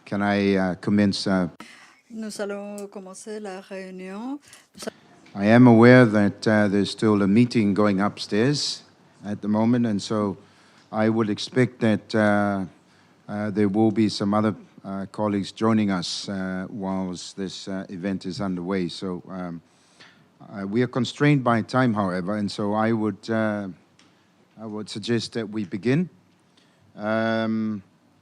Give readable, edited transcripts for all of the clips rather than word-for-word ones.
Can I commence? Nous allons commencer la réunion. I am aware that there's still a meeting going upstairs at the moment, and so I would expect that there will be some other colleagues joining us whilst this event is underway. So we are constrained by time, however, and so I would suggest that we begin.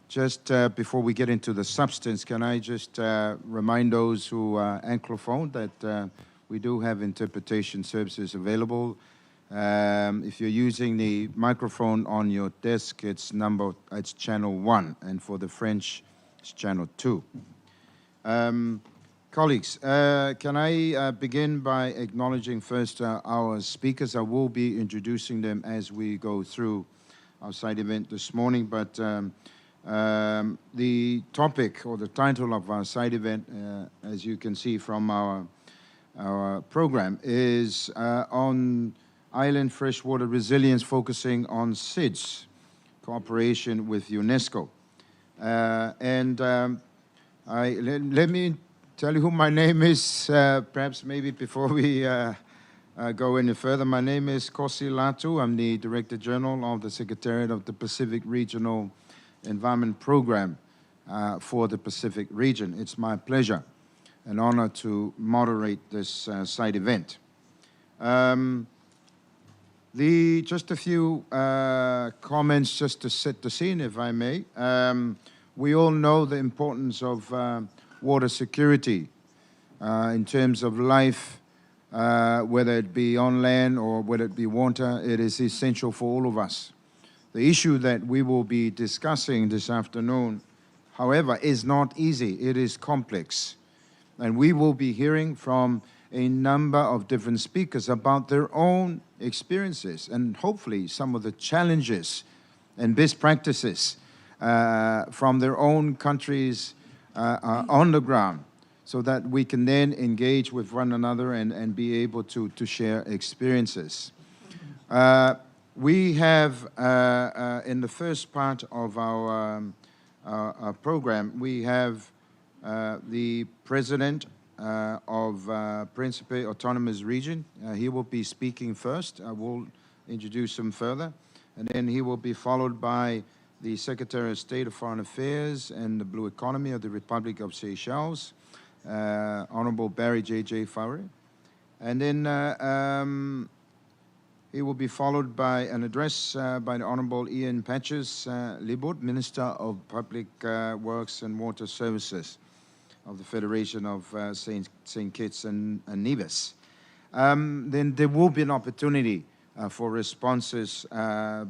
Just before we get into the substance, can I just remind those who are Anglophone that we do have interpretation services available. If you're using the microphone on your desk, it's channel 1, and for the French, it's channel 2. Colleagues, can I begin by acknowledging first our speakers? I will be introducing them as we go through our side event this morning, but the topic or the title of our side event, as you can see from our program, is on island freshwater resilience, focusing on SIDS, cooperation with UNESCO. Let me tell you who my name is, perhaps maybe before we go any further. My name is Kosi Latu. I'm the Director General of the Secretariat of the Pacific Regional Environment Program for the Pacific region. It's my pleasure and honor to moderate this side event. Just a few comments just to set the scene, if I may. We all know the importance of water security in terms of life, whether it be on land or whether it be water. It is essential for all of us. The issue that we will be discussing this afternoon, however, is not easy. It is complex. And we will be hearing from a number of different speakers about their own experiences and hopefully some of the challenges and best practices from their own countries on the ground, so that we can then engage with one another and be able to share experiences. We have, in the first part of our program, we have the President of Príncipe Autonomous Region. He will be speaking first. I will introduce him further. And then he will be followed by the Secretary of State of Foreign Affairs and the Blue Economy of the Republic of Seychelles, Honorable Barry J.J. Faure. And then he will be followed by an address by the Honorable Ian Patches Libut, Minister of Public Works and Water Services of the Federation of Saint-Kitts-and-Nevis. Then there will be an opportunity for responses,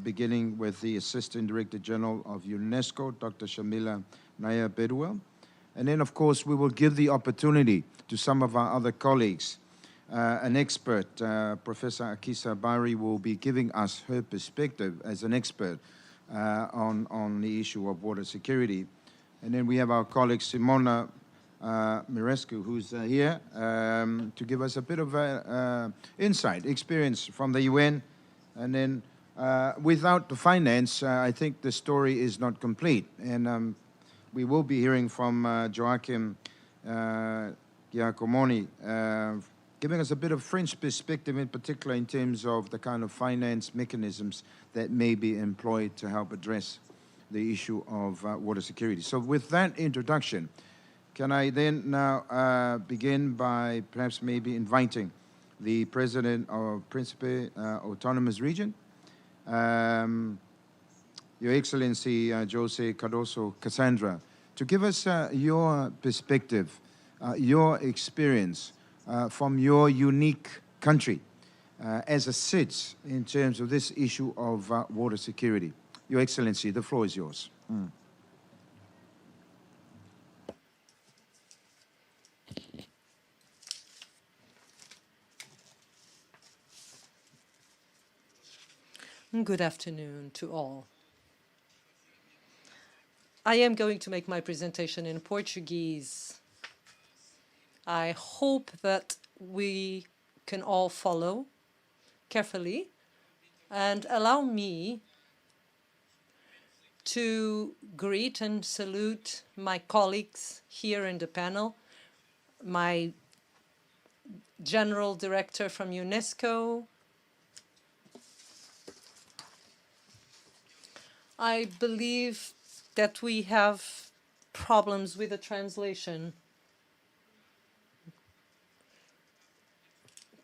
beginning with the Assistant Director General of UNESCO, Dr. Shamila Naya Bedouel. And then, of course, we will give the opportunity to some of our other colleagues. An expert, Professor Akisa Bari, will be giving us her perspective as an expert on the issue of water security. And then we have our colleague Simona Mirescu, who's here to give us a bit of insight, experience from the UN. And then without the finance, I think the story is not complete. And we will be hearing from Joachim Giacomoni, giving us a bit of French perspective, in particular in terms of the kind of finance mechanisms that may be employed to help address the issue of water security. So with that introduction, can I then now begin by perhaps maybe inviting the President of Príncipe Autonomous Region, Your Excellency Jose Cardoso Cassandra, to give us your perspective, your experience from your unique country as a SIDS in terms of this issue of water security. Your Excellency, the floor is yours. Good afternoon to all. I am going to make my presentation in Portuguese. I hope that we can all follow carefully, and allow me to greet and salute my colleagues here in the panel, my General Director from UNESCO. I believe that we have problems with the translation.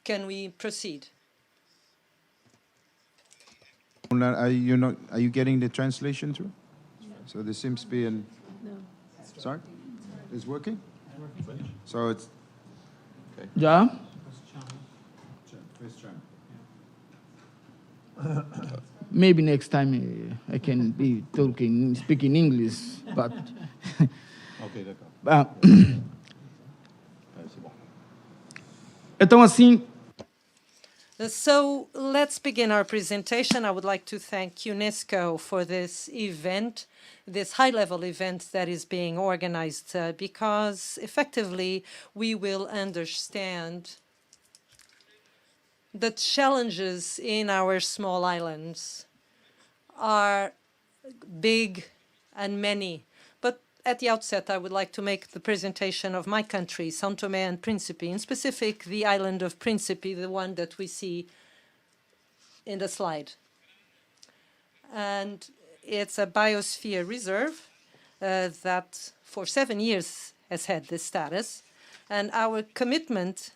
Can we proceed? Are you getting the translation through? So there seems to be an... No. Sorry? It's working? So it's... Okay. Yeah? First channel. Maybe next time I can be speaking English, but... Ok, d'accord. C'est bon. Então assim, So let's begin our presentation. I would like to thank UNESCO for this event, this high-level event that is being organized, because effectively we will understand the challenges in our small islands are big and many. But at the outset, I would like to make the presentation of my country, São Tomé and Príncipe, in specific the island of Príncipe, the one that we see in the slide. And it's a biosphere reserve that for 7 years has had this status. And our commitment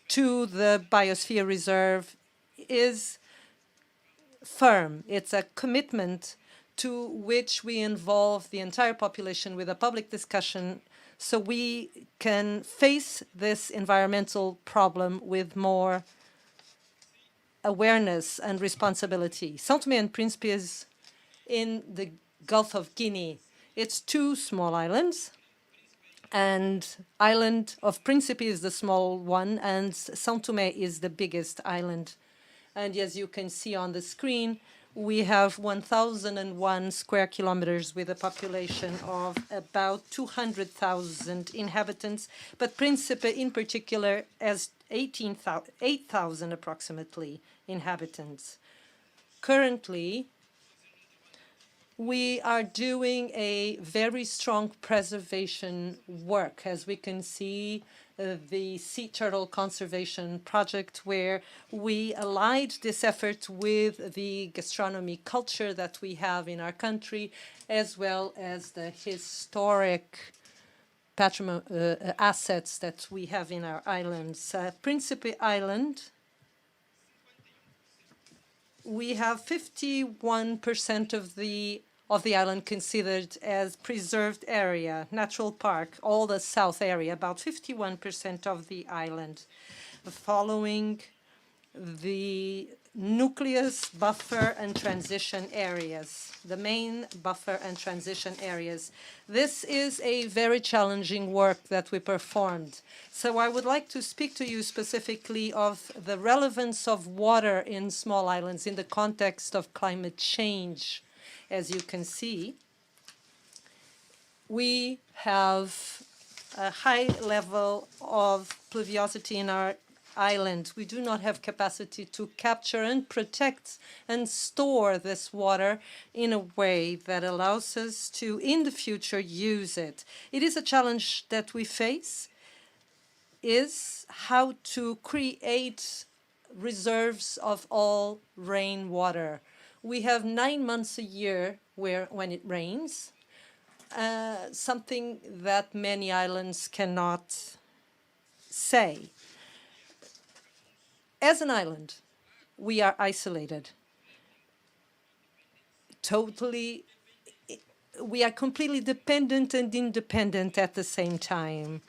to the biosphere reserve is firm. It's a commitment to which we involve the entire population with a public discussion so we can face this environmental problem with more awareness and responsibility. São Tomé and Príncipe is in the Gulf of Guinea. It's 2 small islands, and island of Príncipe is the small one, and São Tomé is the biggest island. And as you can see on the screen, we have 1,001 square kilometers with a population of about 200,000 inhabitants, but Príncipe in particular has 8,000 approximately inhabitants. Currently, we are doing a very strong preservation work. As we can see, the sea turtle conservation project, where we allied this effort with the gastronomy culture that we have in our country, as well as the historic patrimony assets that we have in our islands. Príncipe Island, we have 51% of the island considered as preserved area, natural park, all the south area, about 51% of the island, following the nucleus, buffer, and transition areas, the main buffer and transition areas. This is a very challenging work that we performed. So I would like to speak to you specifically of the relevance of water in small islands in the context of climate change. As you can see, we have a high level of pluviosity in our island. We do not have capacity to capture and protect and store this water in a way that allows us to, in the future, use it. It is a challenge that we face, is how to create reserves of all rainwater. We have 9 months a year when it rains, something that many islands cannot say. As an island, we are isolated. We are completely dependent and independent at the same time.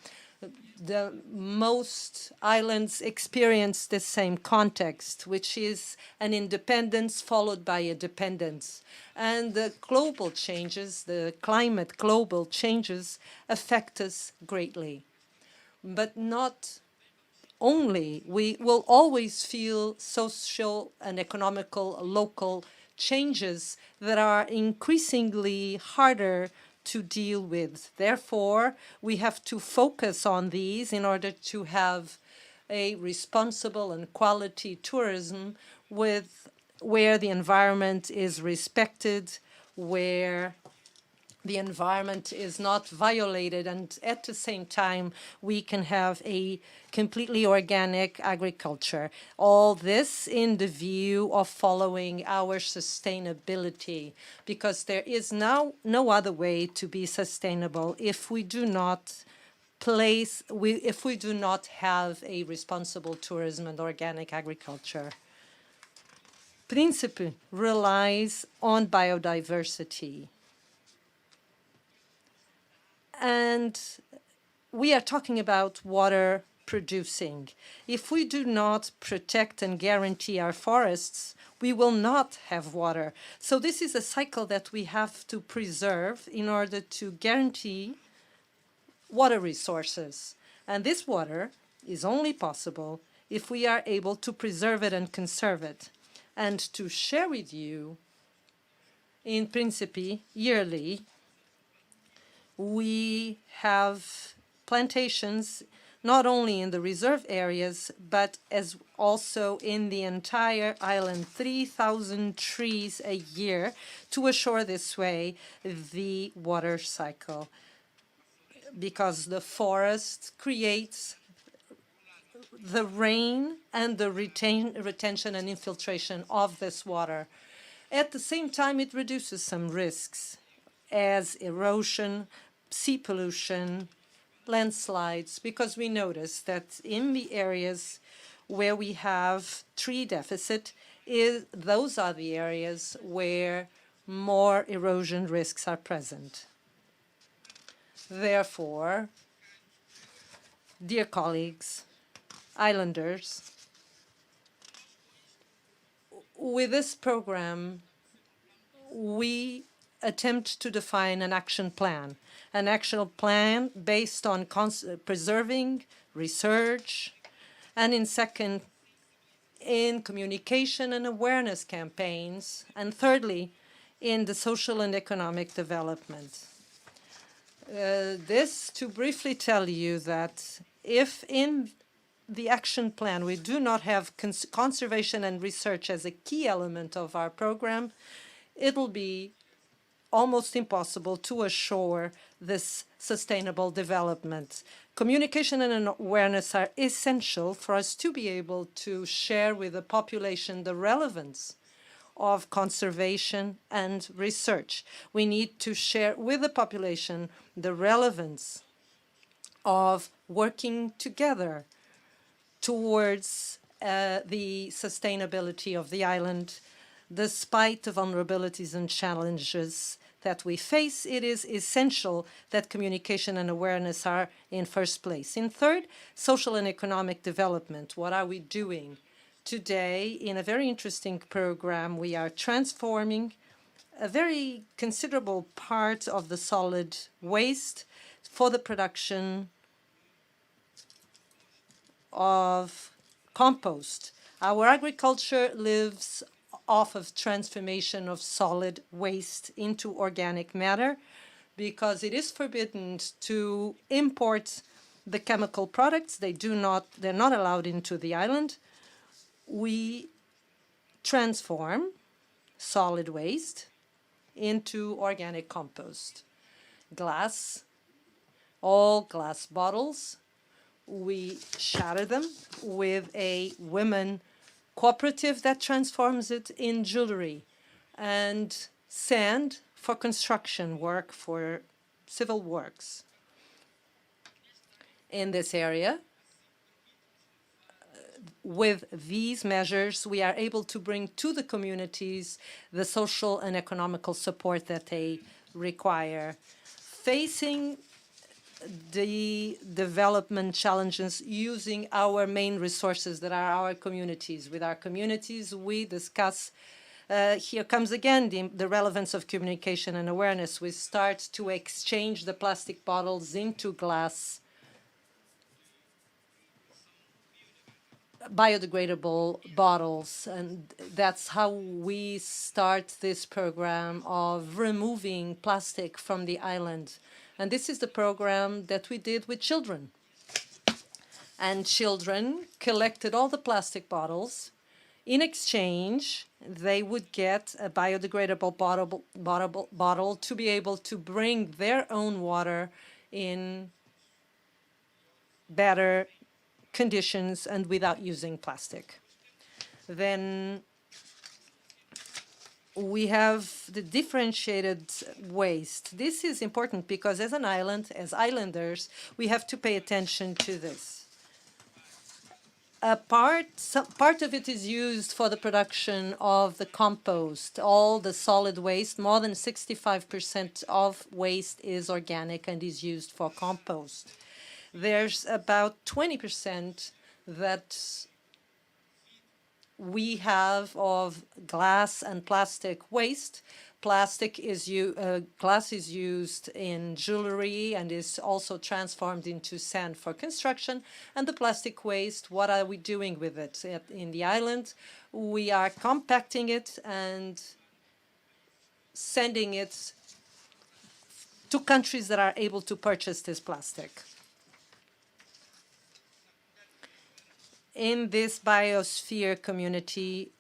Most islands experience the same context, which is an independence followed by a dependence. And the global changes, the climate global changes, affect us greatly. But not only, we will always feel social and economical local changes that are increasingly harder to deal with. Therefore, we have to focus on these in order to have a responsible and quality tourism with where the environment is respected, where the environment is not violated, and at the same time, we can have a completely organic agriculture. All this in the view of following our sustainability, because there is now no other way to be sustainable if we do not if we do not have a responsible tourism and organic agriculture. Príncipe relies on biodiversity. And we are talking about water producing. If we do not protect and guarantee our forests, we will not have water. So this is a cycle that we have to preserve in order to guarantee water resources. And this water is only possible if we are able to preserve it and conserve it. And to share with you, in Príncipe, yearly, we have plantations not only in the reserve areas, but as also in the entire island, 3,000 trees a year to assure this way the water cycle. Because the forest creates the rain and the retention and infiltration of this water. At the same time, it reduces some risks as erosion, sea pollution, landslides, because we notice that in the areas where we have tree deficit, those are the areas where more erosion risks are present. Therefore, dear colleagues, islanders, with this program, we attempt to define an action plan based on preserving research, and in communication and awareness campaigns, and thirdly, in the social and economic development. This to briefly tell you that if in the action plan we do not have conservation and research as a key element of our program, it will be almost impossible to assure this sustainable development. Communication and awareness are essential for us to be able to share with the population the relevance of conservation and research. We need to share with the population the relevance of working together towards the sustainability of the island. Despite the vulnerabilities and challenges that we face, it is essential that communication and awareness are in first place. In third, social and economic development. What are we doing? Today, in a very interesting program, we are transforming a very considerable part of the solid waste for the production of compost. Our agriculture lives off of transformation of solid waste into organic matter, because it is forbidden to import the chemical products. They're not allowed into the island. We transform solid waste into organic compost. Glass, all glass bottles, we shatter them with a women cooperative that transforms it in jewelry, and sand for construction work, for civil works. In this area, with these measures, we are able to bring to the communities the social and economical support that they require. Facing the development challenges using our main resources that are our communities. With our communities, we discuss, here comes again the relevance of communication and awareness. We start to exchange the plastic bottles into glass, biodegradable bottles, and that's how we start this program of removing plastic from the island. And this is the program that we did with children. And children collected all the plastic bottles In exchange, they would get a biodegradable bottle to be able to bring their own water in better conditions and without using plastic. Then we have the differentiated waste. This is important because as an island, as islanders, we have to pay attention to this. Part of it is used for the production of the compost, all the solid waste. More than 65% of waste is organic and is used for compost. There's about 20% that we have of glass and plastic waste. Glass is used in jewelry and is also transformed into sand for construction. And the plastic waste, what are we doing with it? In the island, we are compacting it and sending it to countries that are able to purchase this plastic. In this biosphere community,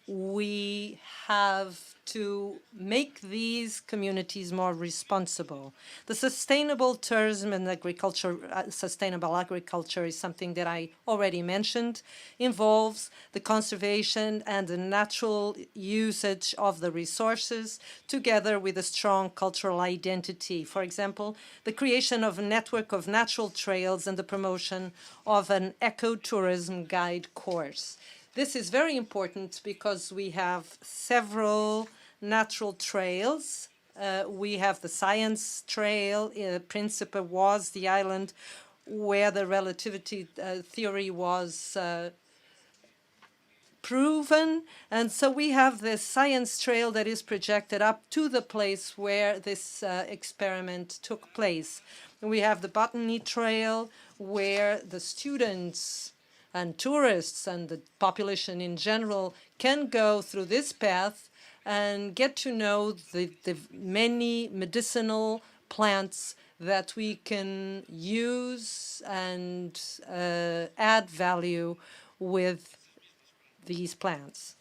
we have to make these communities more responsible. The sustainable tourism and agriculture, sustainable agriculture is something that I already mentioned, involves the conservation and the natural usage of the resources together with a strong cultural identity. For example, the creation of a network of natural trails and the promotion of an ecotourism guide course. This is very important because we have several natural trails. We have the science trail. Príncipe was the island where the relativity theory was proven. And so we have the science trail that is projected up to the place where this experiment took place. And we have the botany trail where the students and tourists and the population in general can go through this path and get to know the many medicinal plants that we can use and add value with these plants.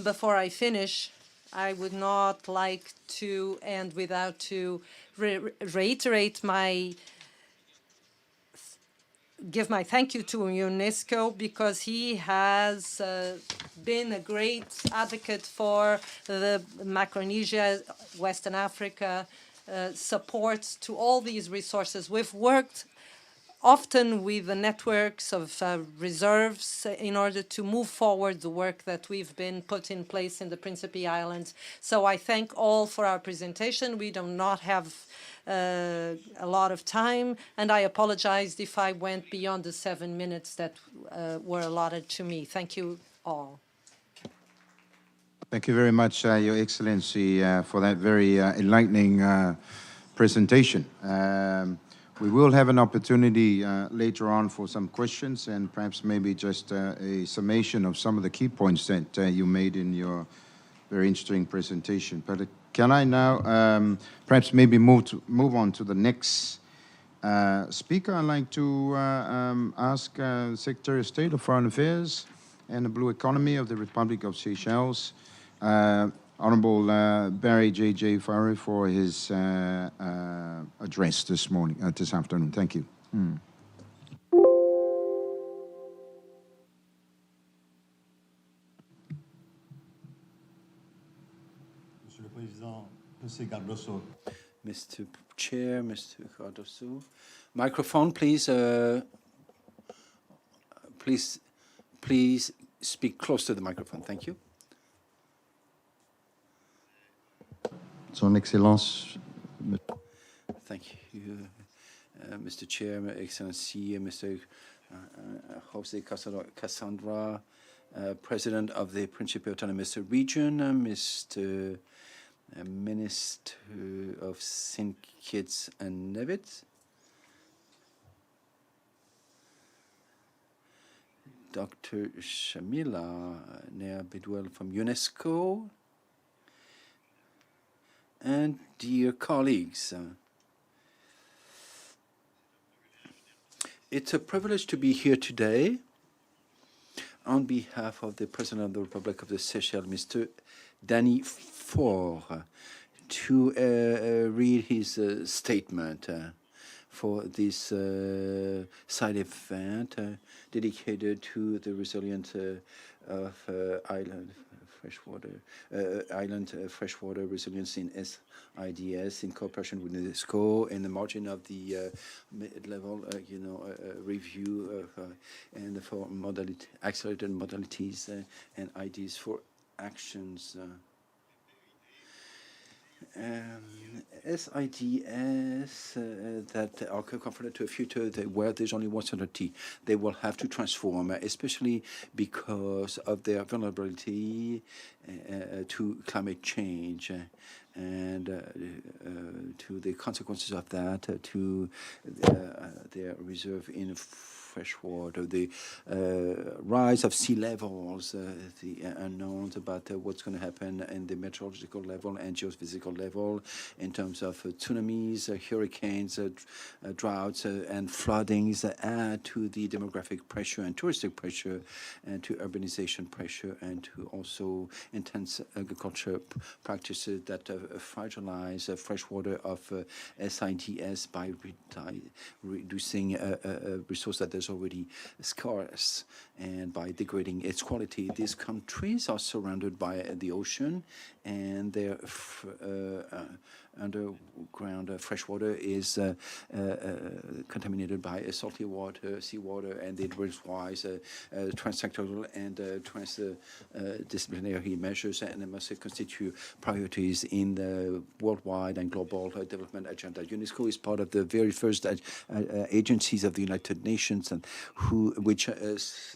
Before I finish, I would not like to end without to reiterate give my thank you to UNESCO because he has been a great advocate for the Micronesia, Western Africa, support to all these resources. We've worked often with the networks of reserves in order to move forward the work that we've been put in place in the Príncipe Islands. So I thank all for our presentation. We do not have a lot of time, and I apologized if I went beyond the 7 minutes that were allotted to me. Thank you all. Thank you very much, Your Excellency, for that very enlightening presentation. We will have an opportunity later on for some questions and perhaps maybe just a summation of some of the key points that you made in your very interesting presentation. But can I now perhaps maybe move on to the next speaker? I'd like to ask Secretary of State of Foreign Affairs and the Blue Economy of the Republic of Seychelles, Honorable Barry J.J. Farrer, for his address this morning, this afternoon. Thank you. Mr. Chair, Mr. Cardoso. Microphone, please. Please speak close to the microphone. Thank you. Son Excellence. Thank you, Mr. Chair, Excellency, Mr. Jose Cassandra, President of the Principe Autonomous Region, Mr. Minister of Saint-Kitts-and-Nevis, Dr. Shamila Nea-Bidwell from UNESCO, and dear colleagues, it's a privilege to be here today. on behalf of the President of the Republic of the Seychelles, Mr. Danny Faure, to read his statement for this side event dedicated to the resilience of island freshwater resilience in SIDS in cooperation with UNESCO in the margin of the mid-level, review and for accelerated modalities and ideas for actions. SIDS that are confronted to a future where there's only one certainty. They will have to transform, especially because of their vulnerability to climate change and to the consequences of that, to their reserve in freshwater, the rise of sea levels, the unknowns about what's going to happen in the meteorological level and geophysical level in terms of tsunamis, hurricanes, droughts, and floodings add to the demographic pressure and touristic pressure and to urbanization pressure and to also intense agriculture practices that fragilize freshwater of SIDS by reducing a resource that is already scarce and by degrading its quality. These countries are surrounded by the ocean and their underground freshwater is contaminated by salty water, seawater, and it requires transsectoral and transdisciplinary measures, and it must constitute priorities in the worldwide and global development agenda. UNESCO is part of the very first agencies of the United Nations, and which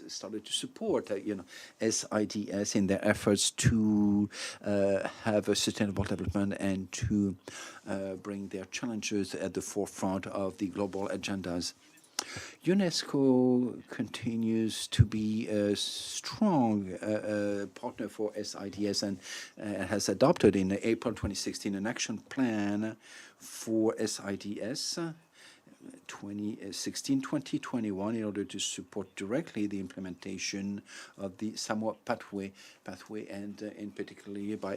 started to support, SIDS in their efforts to have a sustainable development and to bring their challenges at the forefront of the global agendas. UNESCO continues to be a strong partner for SIDS and has adopted in April 2016 an action plan for SIDS 2016-2021 in order to support directly the implementation of the SAMOA pathway and in particularly by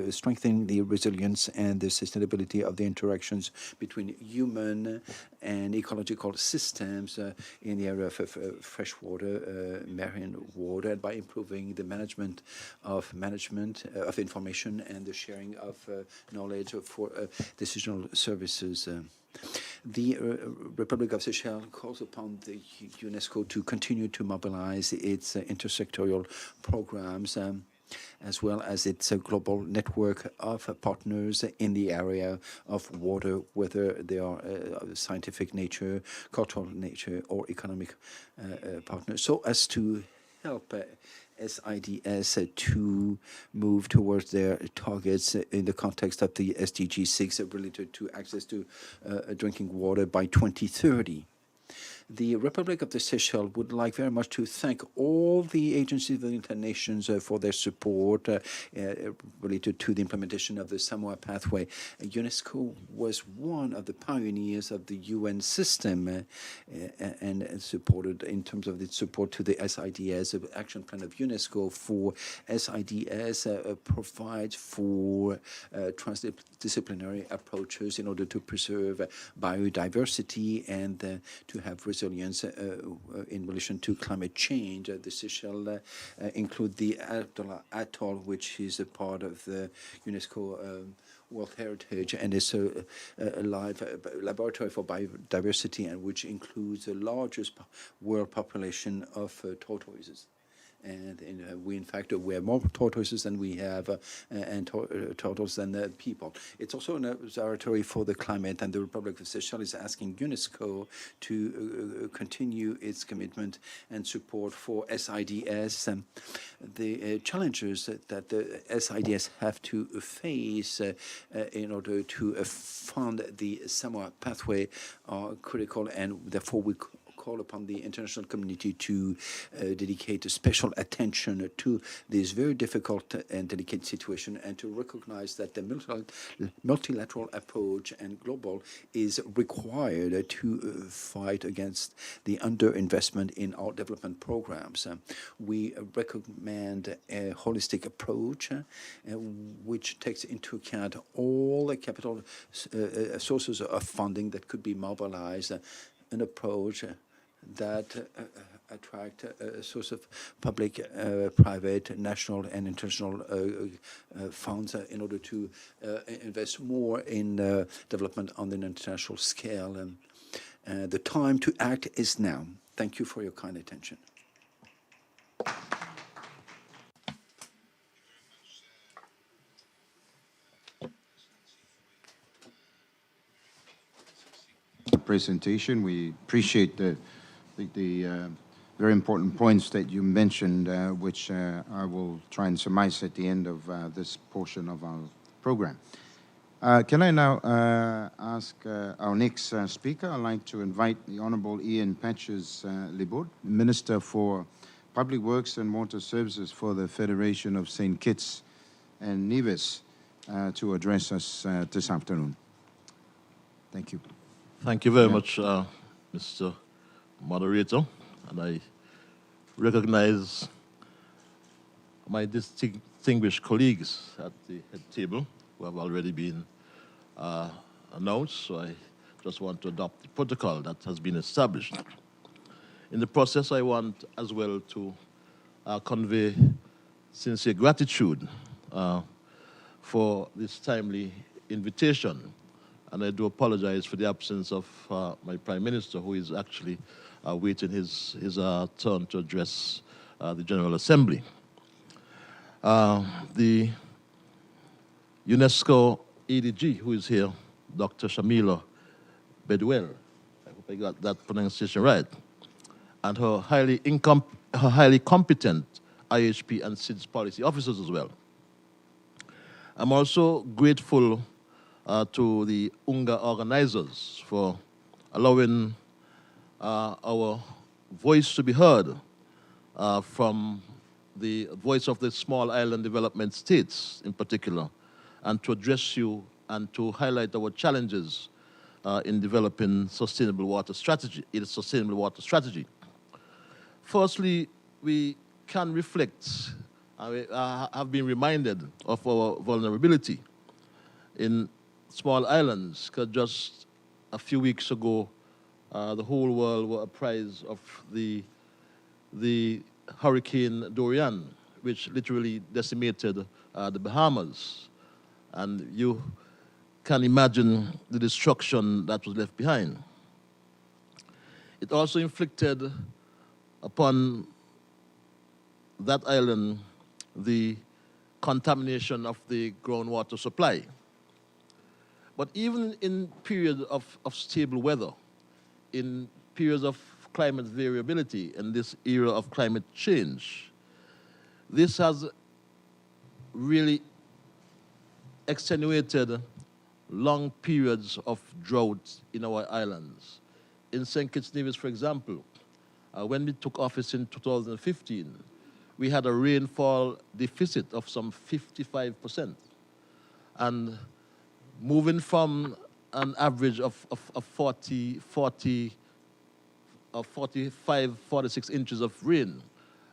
strengthening the resilience and the sustainability of the interactions between human and ecological systems in the area of freshwater, marine water, and by improving the management of information and the sharing of knowledge for decisional services. The Republic of Seychelles calls upon the UNESCO to continue to mobilize its intersectorial programs as well as its global network of partners in the area of water, whether they are scientific nature, cultural nature, or economic partners, so as to help SIDS to move towards their targets in the context of the SDG 6 related to access to drinking water by 2030. The Republic of the Seychelles would like very much to thank all the agencies of the United Nations for their support related to the implementation of the SAMOA pathway. UNESCO was one of the pioneers of the UN system and supported in terms of its support to the SIDS action plan of UNESCO for SIDS provides for transdisciplinary approaches in order to preserve biodiversity and to have resilience in relation to climate change. The Seychelles include the Atoll, which is a part of the UNESCO World Heritage and is a live laboratory for biodiversity, and which includes the largest world population of tortoises. And we, in fact, we have more tortoises than we have turtles than people. It's also an observatory for the climate, and the Republic of Seychelles is asking UNESCO to continue its commitment and support for SIDS. The challenges that the SIDS have to face in order to fund the SAMOA pathway are critical, and therefore we call upon the international community to dedicate a special attention to this very difficult and delicate situation, and to recognize that the multilateral approach and global is required to fight against the underinvestment in our development programs. We recommend a holistic approach which takes into account all the capital sources of funding that could be mobilized, an approach that attract a source of public, private, national, and international funds in order to invest more in development on an international scale. The time to act is now. Thank you for your kind attention. Presentation. We appreciate the very important points that you mentioned, which I will try and surmise at the end of this portion of our program. Can I now ask our next speaker? I'd like to invite the Honourable Ian Patches-Liboud, Minister for Public Works and Water Services for the Federation of Saint-Kitts-and-Nevis, to address us this afternoon. Thank you. Thank you very much, Mr. Moderator, and I recognize my distinguished colleagues at the head table who have already been announced, so I just want to adopt the protocol that has been established. In the process, I want as well to convey sincere gratitude for this timely invitation. And I do apologize for the absence of my Prime Minister, who is actually waiting his turn to address the General Assembly. The UNESCO ADG, who is here, Dr. Shamila Bedwell, I hope I got that pronunciation right, and her highly competent IHP and SIDS policy officers as well. I'm also grateful to the UNGA organizers for allowing our voice to be heard from the voice of the small island development states in particular, and to address you and to highlight our challenges in developing sustainable water strategy. It is sustainable water strategy. Firstly, we can reflect, have been reminded of our vulnerability in small islands, because just a few weeks ago, the whole world were apprised of the Hurricane Dorian, which literally decimated the Bahamas. And you can imagine the destruction that was left behind. It also inflicted upon that island the contamination of the groundwater supply. But even in periods of stable weather, in periods of climate variability, in this era of climate change, this has really extenuated long periods of drought in our islands. In Saint-Kitts-and-Nevis, for example, when we took office in 2015, we had a rainfall deficit of some 55%. And moving from an average of 45, 46 inches of rain,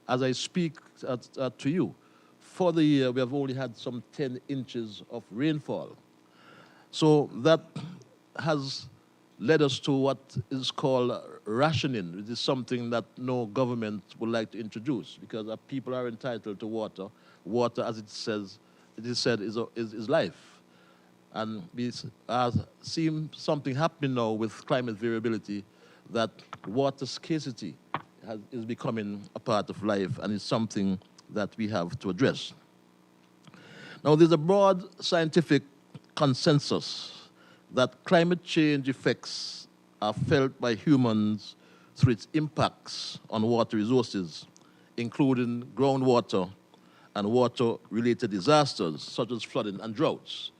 as I speak to you, for the year we have only had some 10 inches of rainfall. So that has led us to what is called rationing. It is something that no government would like to introduce, because our people are entitled to water. Water, as it is said, is life. And we are seeing something happening now with climate variability, that water scarcity is becoming a part of life, and it's something that we have to address. Now, there's a broad scientific consensus that climate change effects are felt by humans through its impacts on water resources, including groundwater and water-related disasters, such as flooding and droughts.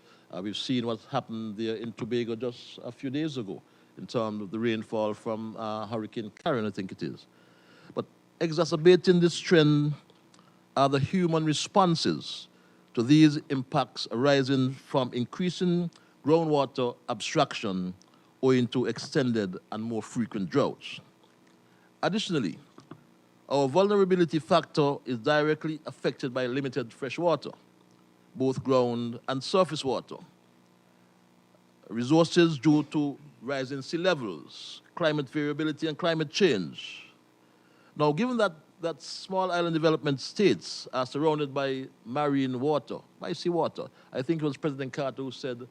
We've seen what happened there in Tobago just a few days ago. in terms of the rainfall from Hurricane Karen, I think it is. But exacerbating this trend are the human responses to these impacts arising from increasing groundwater abstraction owing to extended and more frequent droughts. Additionally, our vulnerability factor is directly affected by limited fresh water, both ground and surface water. Resources due to rising sea levels, climate variability, and climate change. Now, given that small island development states are surrounded by marine water, by seawater, I think it was President Carter who said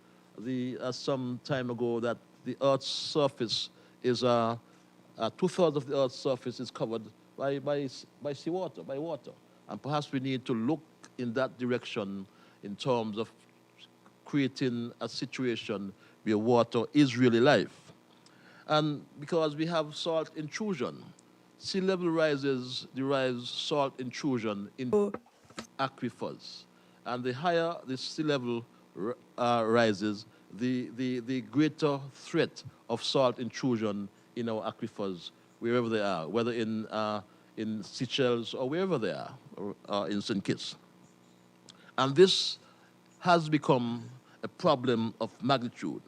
some time ago that the Earth's surface is, two-thirds of the Earth's surface is covered by seawater, by water. And perhaps we need to look in that direction in terms of creating a situation where water is really life. And because we have salt intrusion, sea level rises derives salt intrusion into aquifers. And the higher the sea level rises, the greater threat of salt intrusion in our aquifers, wherever they are, whether in Seychelles or wherever they are, in Saint-Kitts. And this has become a problem of magnitude.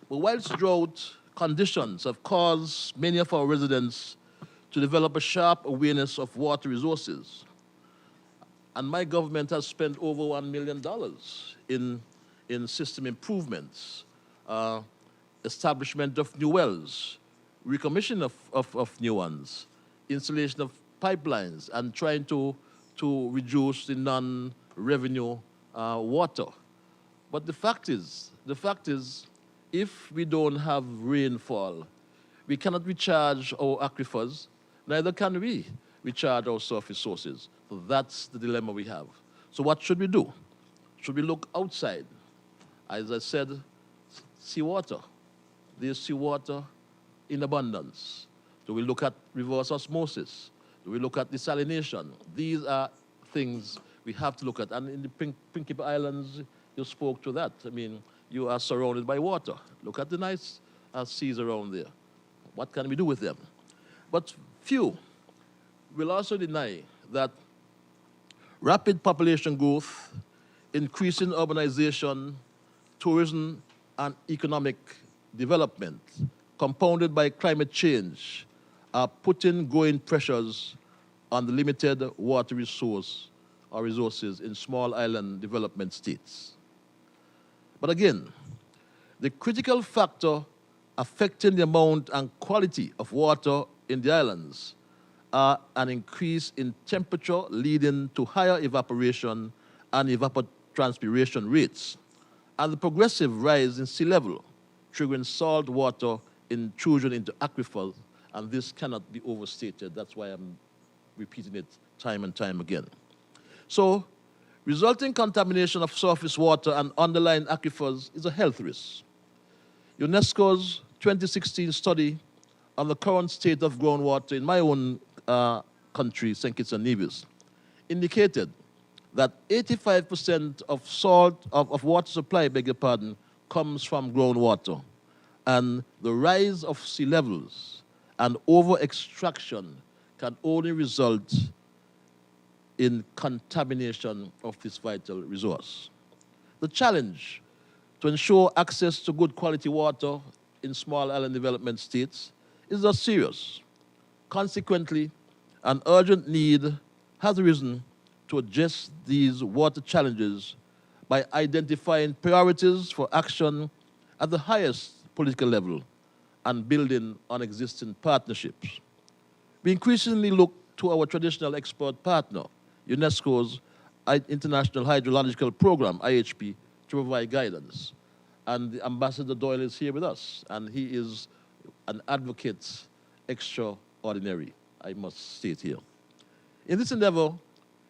But whilst drought conditions have caused many of our residents to develop a sharp awareness of water resources, and my government has spent over $1 million in system improvements, establishment of new wells, recommission of new ones, installation of pipelines, and trying to reduce the non-revenue water. But the fact is, if we don't have rainfall, we cannot recharge our aquifers, neither can we recharge our surface sources. So that's the dilemma we have. So what should we do? Should we look outside? As I said, seawater. There's seawater in abundance. Do we look at reverse osmosis? Do we look at desalination? These are things we have to look at. And in the Príncipe Islands, you spoke to that. I mean, you are surrounded by water. Look at the nice seas around there. What can we do with them? But few will also deny that rapid population growth, increasing urbanization, tourism, and economic development, compounded by climate change, are putting growing pressures on the limited water resources in small island development states. But again, the critical factor affecting the amount and quality of water in the islands are an increase in temperature leading to higher evaporation and evapotranspiration rates, and the progressive rise in sea level, triggering salt water intrusion into aquifers, and this cannot be overstated. That's why I'm repeating it time and time again. So, resulting contamination of surface water and underlying aquifers is a health risk. UNESCO's 2016 study on the current state of groundwater in my own country, Saint-Kitts-and-Nevis, indicated that 85% of water supply, comes from groundwater. And the rise of sea levels and over-extraction can only result in contamination of this vital resource. The challenge to ensure access to good quality water in small island development states is thus serious. Consequently, an urgent need has arisen to address these water challenges by identifying priorities for action at the highest political level and building on existing partnerships. We increasingly look to our traditional expert partner, UNESCO's International Hydrological Program, IHP, to provide guidance. And Ambassador Doyle is here with us, and he is an advocate extraordinary, I must state here. In this endeavor,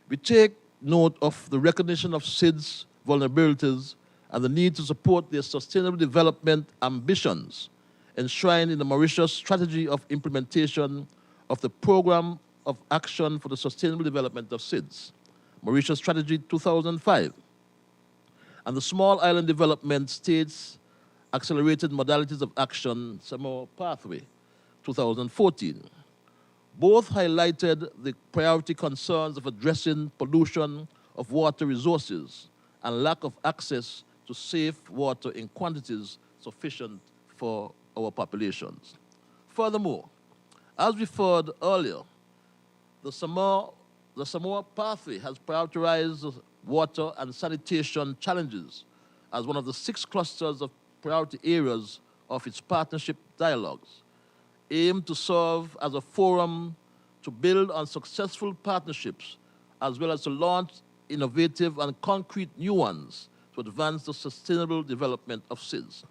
we take note of the recognition of SIDS vulnerabilities and the need to support their sustainable development ambitions enshrined in the Mauritius Strategy of Implementation of the Program of Action for the Sustainable Development of SIDS, Mauritius Strategy 2005. And the small island development states Accelerated Modalities of Action, SAMOA Pathway, 2014. Both highlighted the priority concerns of addressing pollution of water resources and lack of access to safe water in quantities sufficient for our populations. Furthermore, as referred earlier, the Samoa Pathway has prioritized water and sanitation challenges as one of the 6 clusters of priority areas of its partnership dialogues, aimed to serve as a forum to build on successful partnerships as well as to launch innovative and concrete new ones to advance the sustainable development of SIDS.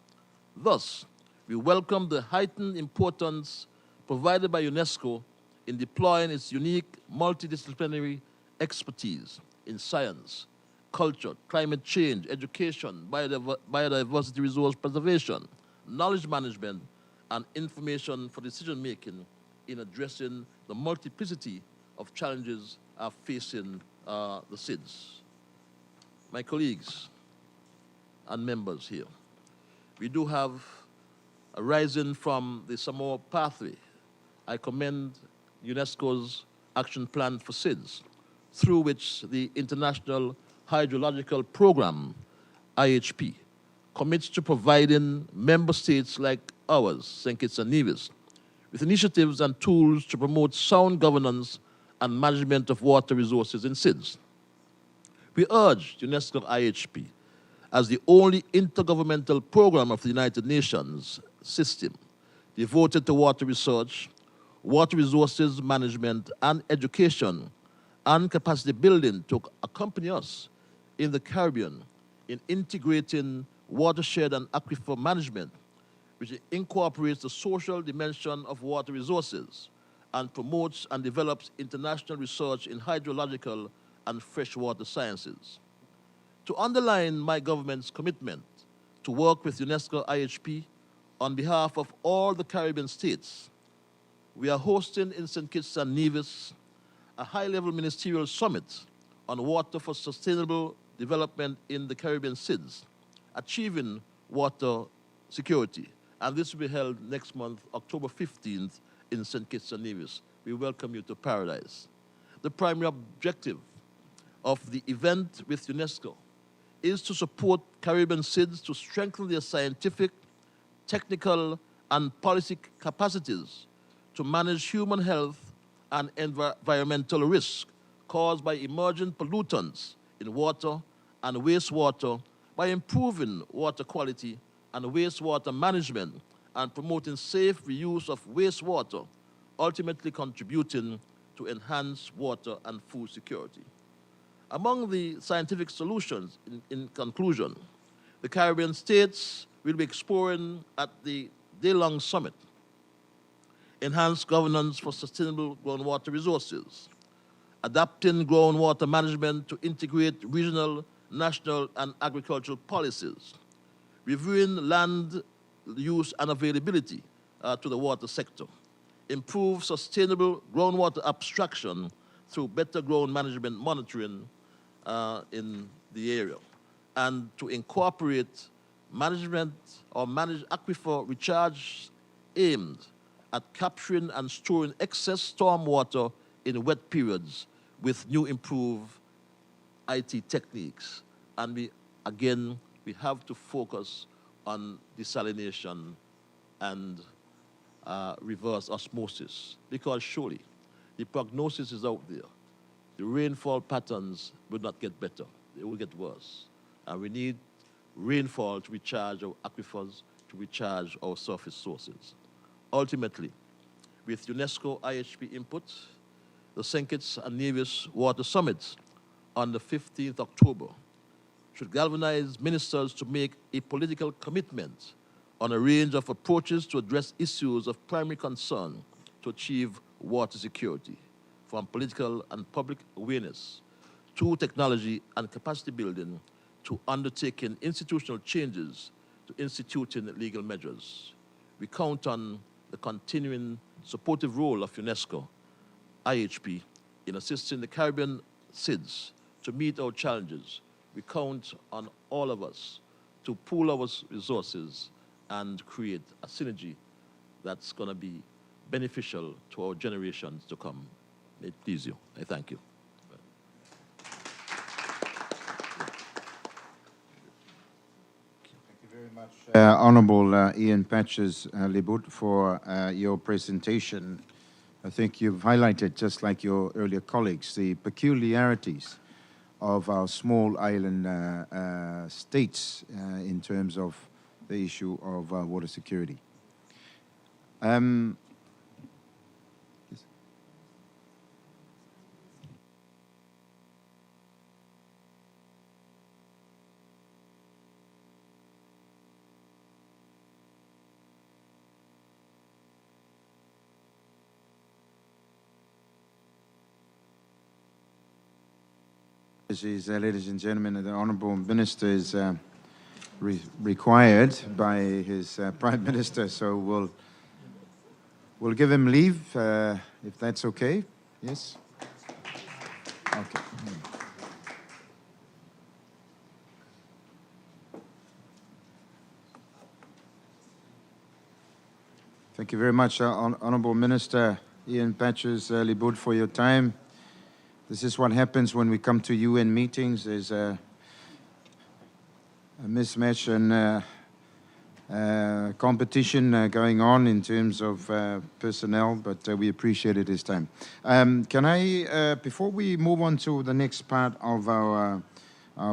Thus, we welcome the heightened importance provided by UNESCO in deploying its unique multidisciplinary expertise in science, culture, climate change, education, biodiversity resource preservation, knowledge management, and information for decision-making in addressing the multiplicity of challenges facing the SIDS. My colleagues and members here, we do have a rising from the Samoa Pathway. I commend UNESCO's Action Plan for SIDS, through which the International Hydrological Program, IHP, commits to providing member states like ours, Saint-Kitts-and-Nevis, with initiatives and tools to promote sound governance and management of water resources in SIDS. We urge UNESCO IHP, as the only intergovernmental program of the United Nations system devoted to water research, water resources management, and education, and capacity building, to accompany us in the Caribbean in integrating watershed and aquifer management, which incorporates the social dimension of water resources and promotes and develops international research in hydrological and freshwater sciences. To underline my government's commitment to work with UNESCO IHP on behalf of all the Caribbean states, we are hosting in Saint-Kitts-and-Nevis a high-level ministerial summit on water for sustainable development in the Caribbean SIDS, achieving water security. And this will be held next month, October 15th, in Saint-Kitts-and-Nevis. We welcome you to Paradise. The primary objective of the event with UNESCO is to support Caribbean SIDS to strengthen their scientific, technical, and policy capacities to manage human health and environmental risk caused by emerging pollutants in water and wastewater, by improving water quality and wastewater management and promoting safe reuse of wastewater, ultimately contributing to enhanced water and food security. Among the scientific solutions, in conclusion, the Caribbean states will be exploring at the day-long summit enhanced governance for sustainable groundwater resources, adapting groundwater management to integrate regional, national, and agricultural policies, reviewing land use and availability to the water sector, improve sustainable groundwater abstraction through better ground management monitoring in the area, and to incorporate management or manage aquifer recharge aimed at capturing and storing excess stormwater in wet periods with new improved IT techniques. And we have to focus on desalination and reverse osmosis, because surely the prognosis is out there. The rainfall patterns will not get better, they will get worse. And we need rainfall to recharge our aquifers, to recharge our surface sources. Ultimately, with UNESCO IHP input, the Saint-Kitts-and-Nevis Water Summit on the 15th October should galvanize ministers to make a political commitment on a range of approaches to address issues of primary concern to achieve water security, from political and public awareness to technology and capacity building to undertaking institutional changes to instituting legal measures. We count on the continuing supportive role of UNESCO IHP in assisting the Caribbean SIDS to meet our challenges. We count on all of us to pool our resources and create a synergy that's going to be beneficial to our generations to come. May it please you. I thank you. Honorable Ian Patches Libut, for your presentation. I think you've highlighted, just like your earlier colleagues, the peculiarities of our small island states in terms of the issue of water security. Yes. Ladies and gentlemen, the Honourable Minister is required by his Prime Minister, so we'll give him leave, if that's okay. Yes? Okay. Thank you very much, Honourable Minister Ian Patches Libut, for your time. This is what happens when we come to UN meetings. There's a mismatch and competition going on in terms of personnel, but we appreciated his time. Can I, before we move on to the next part of our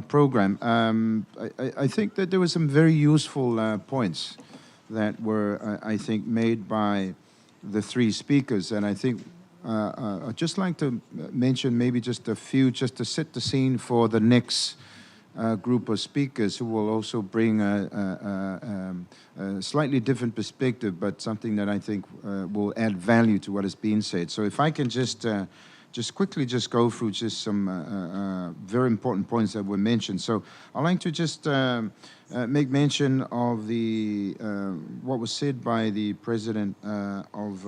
program, I think that there were some very useful points that were, I think, made by the three speakers, and I think I'd just like to mention maybe just a few, just to set the scene for the next group of speakers who will also bring a slightly different perspective, but something that I think will add value to what is being said. So if I can just quickly just go through just some very important points that were mentioned. So I'd like to just make mention of the what was said by the President of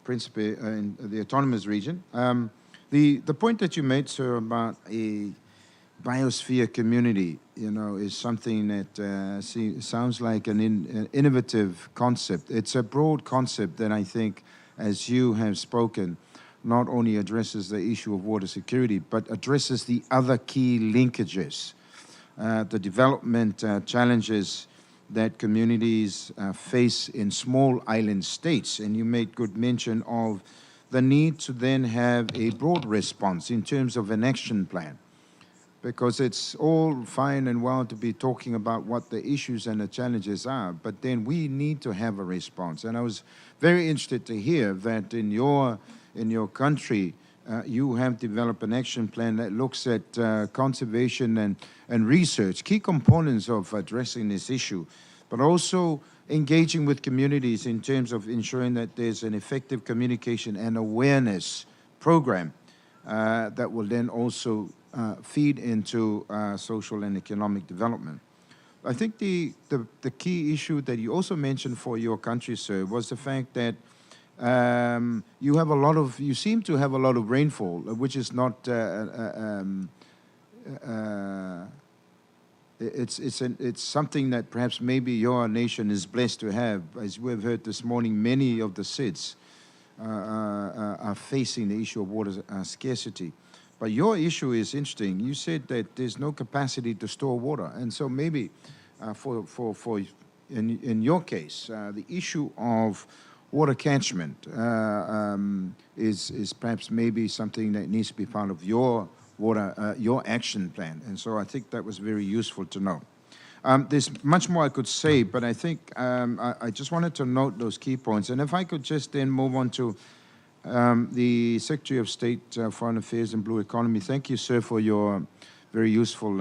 Príncipe in the autonomous region. The point that you made, sir, about a biosphere community, you know, is something that sounds like an innovative concept. It's a broad concept that I think, as you have spoken, not only addresses the issue of water security, but addresses the other key linkages, the development challenges that communities face in small island states. And you made good mention of the need to then have a broad response in terms of an action plan, because it's all fine and well to be talking about what the issues and the challenges are, but then we need to have a response. And I was very interested to hear that in your country, you have developed an action plan that looks at conservation and research, key components of addressing this issue, but also engaging with communities in terms of ensuring that there's an effective communication and awareness program that will then also feed into social and economic development. I think the key issue that you also mentioned for your country, sir, was the fact that you seem to have a lot of rainfall, which is not it's something that perhaps maybe your nation is blessed to have. As we have heard this morning, many of the SIDS are facing the issue of water scarcity. But your issue is interesting. You said that there's no capacity to store water, and so maybe in your case, the issue of water catchment is perhaps maybe something that needs to be part of your action plan. And so I think that was very useful to know. There's much more I could say, but I think I just wanted to note those key points. And if I could just then move on to the Secretary of State, Foreign Affairs and Blue Economy. Thank you, sir, for your very useful.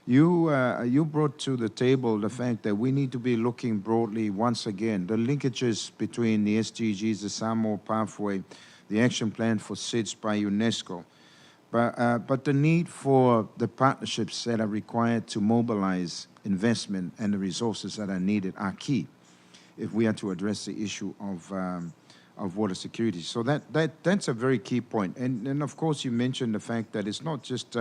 You brought to the table the fact that we need to be looking broadly once again, the linkages between the SDGs, the SAMOA Pathway, the Action Plan for SIDS by UNESCO, but the need for the partnerships that are required to mobilize investment and the resources that are needed are key if we are to address the issue of water security. So that's a very key point. And of course, you mentioned the fact that it's not just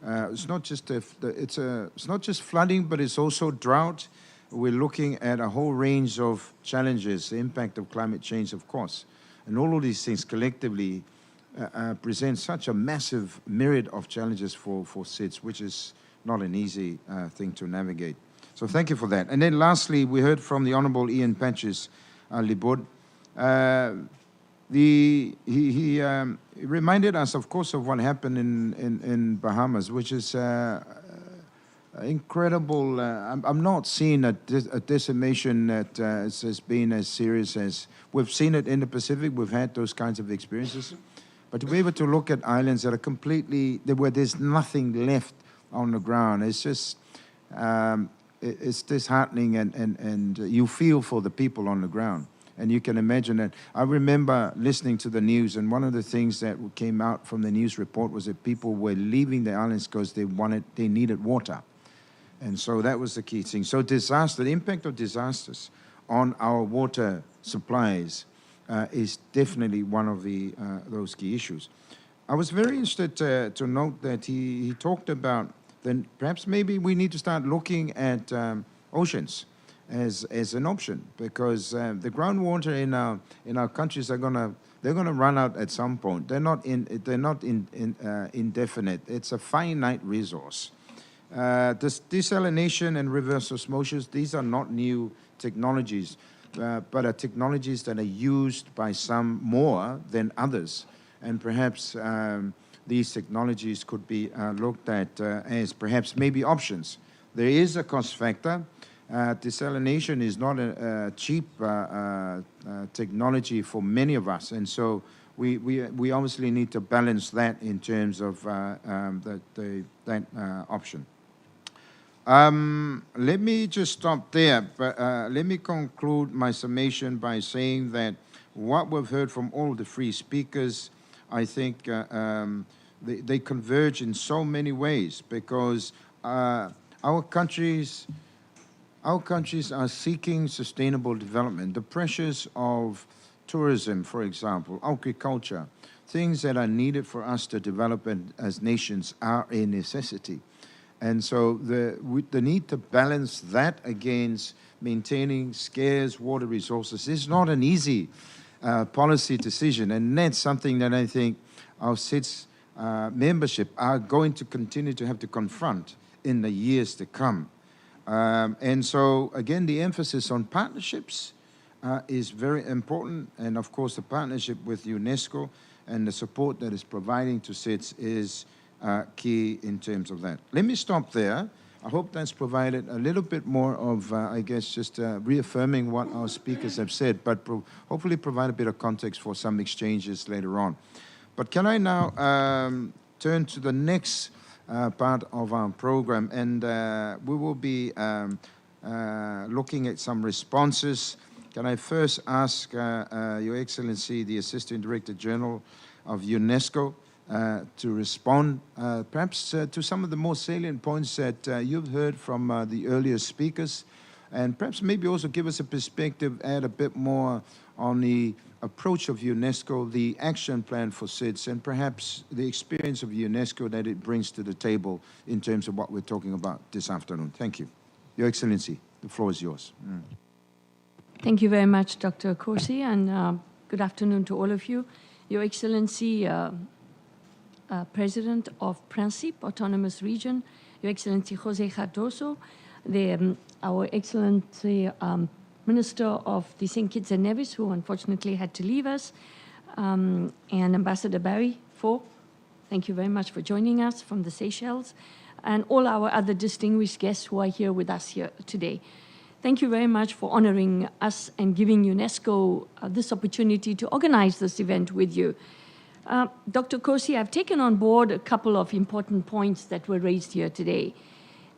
it's not just it's not just flooding, but it's also drought. We're looking at a whole range of challenges, the impact of climate change, of course, and all of these things collectively present such a massive myriad of challenges for SIDS, which is not an easy thing to navigate. So thank you for that. And then lastly, we heard from the Honourable Ian Patches Libod. He reminded us, of course, of what happened in Bahamas, which is incredible. I'm not seeing a decimation that has been as serious as we've seen it in the Pacific. We've had those kinds of experiences. But to be able to look at islands that are completely, where there's nothing left on the ground, it's just, it's disheartening, and you feel for the people on the ground. And you can imagine that. I remember listening to the news, and one of the things that came out from the news report was that people were leaving the islands because they needed water. And so that was the key thing. So disaster, the impact of disasters on our water supplies is definitely one of the those key issues. I was very interested to note that he talked about then perhaps maybe we need to start looking at oceans as an option, because the groundwater in our countries they're gonna run out at some point. They're not indefinite. It's a finite resource. This desalination and reverse osmosis, these are not new technologies, but are technologies that are used by some more than others, and perhaps these technologies could be looked at as perhaps maybe options. There is a cost factor. Desalination is not a cheap technology for many of us, and so we obviously need to balance that in terms of that option. Let me just stop there, but let me conclude my summation by saying that what we've heard from all of the three speakers, I think they converge in so many ways, because our countries are seeking sustainable development. The pressures of tourism, for example, agriculture, things that are needed for us to develop as nations are a necessity. And so the need to balance that against maintaining scarce water resources is not an easy policy decision. And that's something that I think our SIDS membership are going to continue to have to confront in the years to come. And so, again, the emphasis on partnerships is very important. And, of course, the partnership with UNESCO and the support that is providing to SIDS is key in terms of that. Let me stop there. I hope that's provided a little bit more of, I guess, just reaffirming what our speakers have said, but hopefully provide a bit of context for some exchanges later on. But can I now turn to the next part of our program, and we will be looking at some responses. Can I first ask Your Excellency, the Assistant Director General of UNESCO, to respond perhaps to some of the more salient points that you've heard from the earlier speakers, and perhaps maybe also give us a perspective, add a bit more on the approach of UNESCO, the action plan for SIDS, and perhaps the experience of UNESCO that it brings to the table in terms of what we're talking about this afternoon. Thank you. Your Excellency, the floor is yours. Thank you very much, Dr. Corsi, and good afternoon to all of you. Your Excellency, President of Príncipe Autonomous Region, Your Excellency Jose Cardoso, our Excellency Minister of the Saint-Kitts-and-Nevis, who unfortunately had to leave us, and Ambassador Barry Fo, thank you very much for joining us from the Seychelles, and all our other distinguished guests who are here with us here today. Thank you very much for honoring us and giving UNESCO this opportunity to organize this event with you. Dr. Corsi, I've taken on board a couple of important points that were raised here today.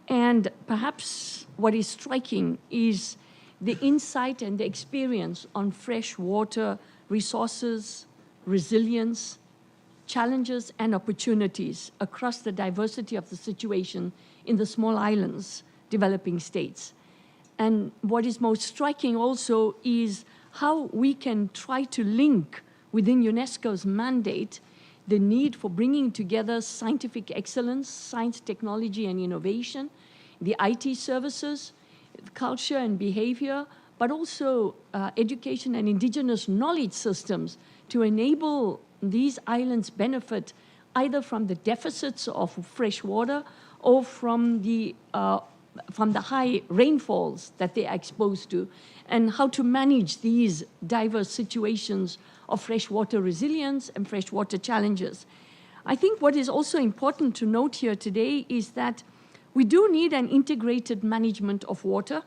And perhaps what is striking is the insight and the experience on freshwater resources, resilience, challenges and opportunities across the diversity of the situation in the small islands, developing states. And what is most striking also is how we can try to link within UNESCO's mandate the need for bringing together scientific excellence, science, technology, and innovation, the IT services, culture and behavior, but also education and indigenous knowledge systems to enable these islands benefit either from the deficits of fresh water or from the high rainfalls that they are exposed to, and how to manage these diverse situations of freshwater resilience and freshwater challenges. I think what is also important to note here today is that we do need an integrated management of water,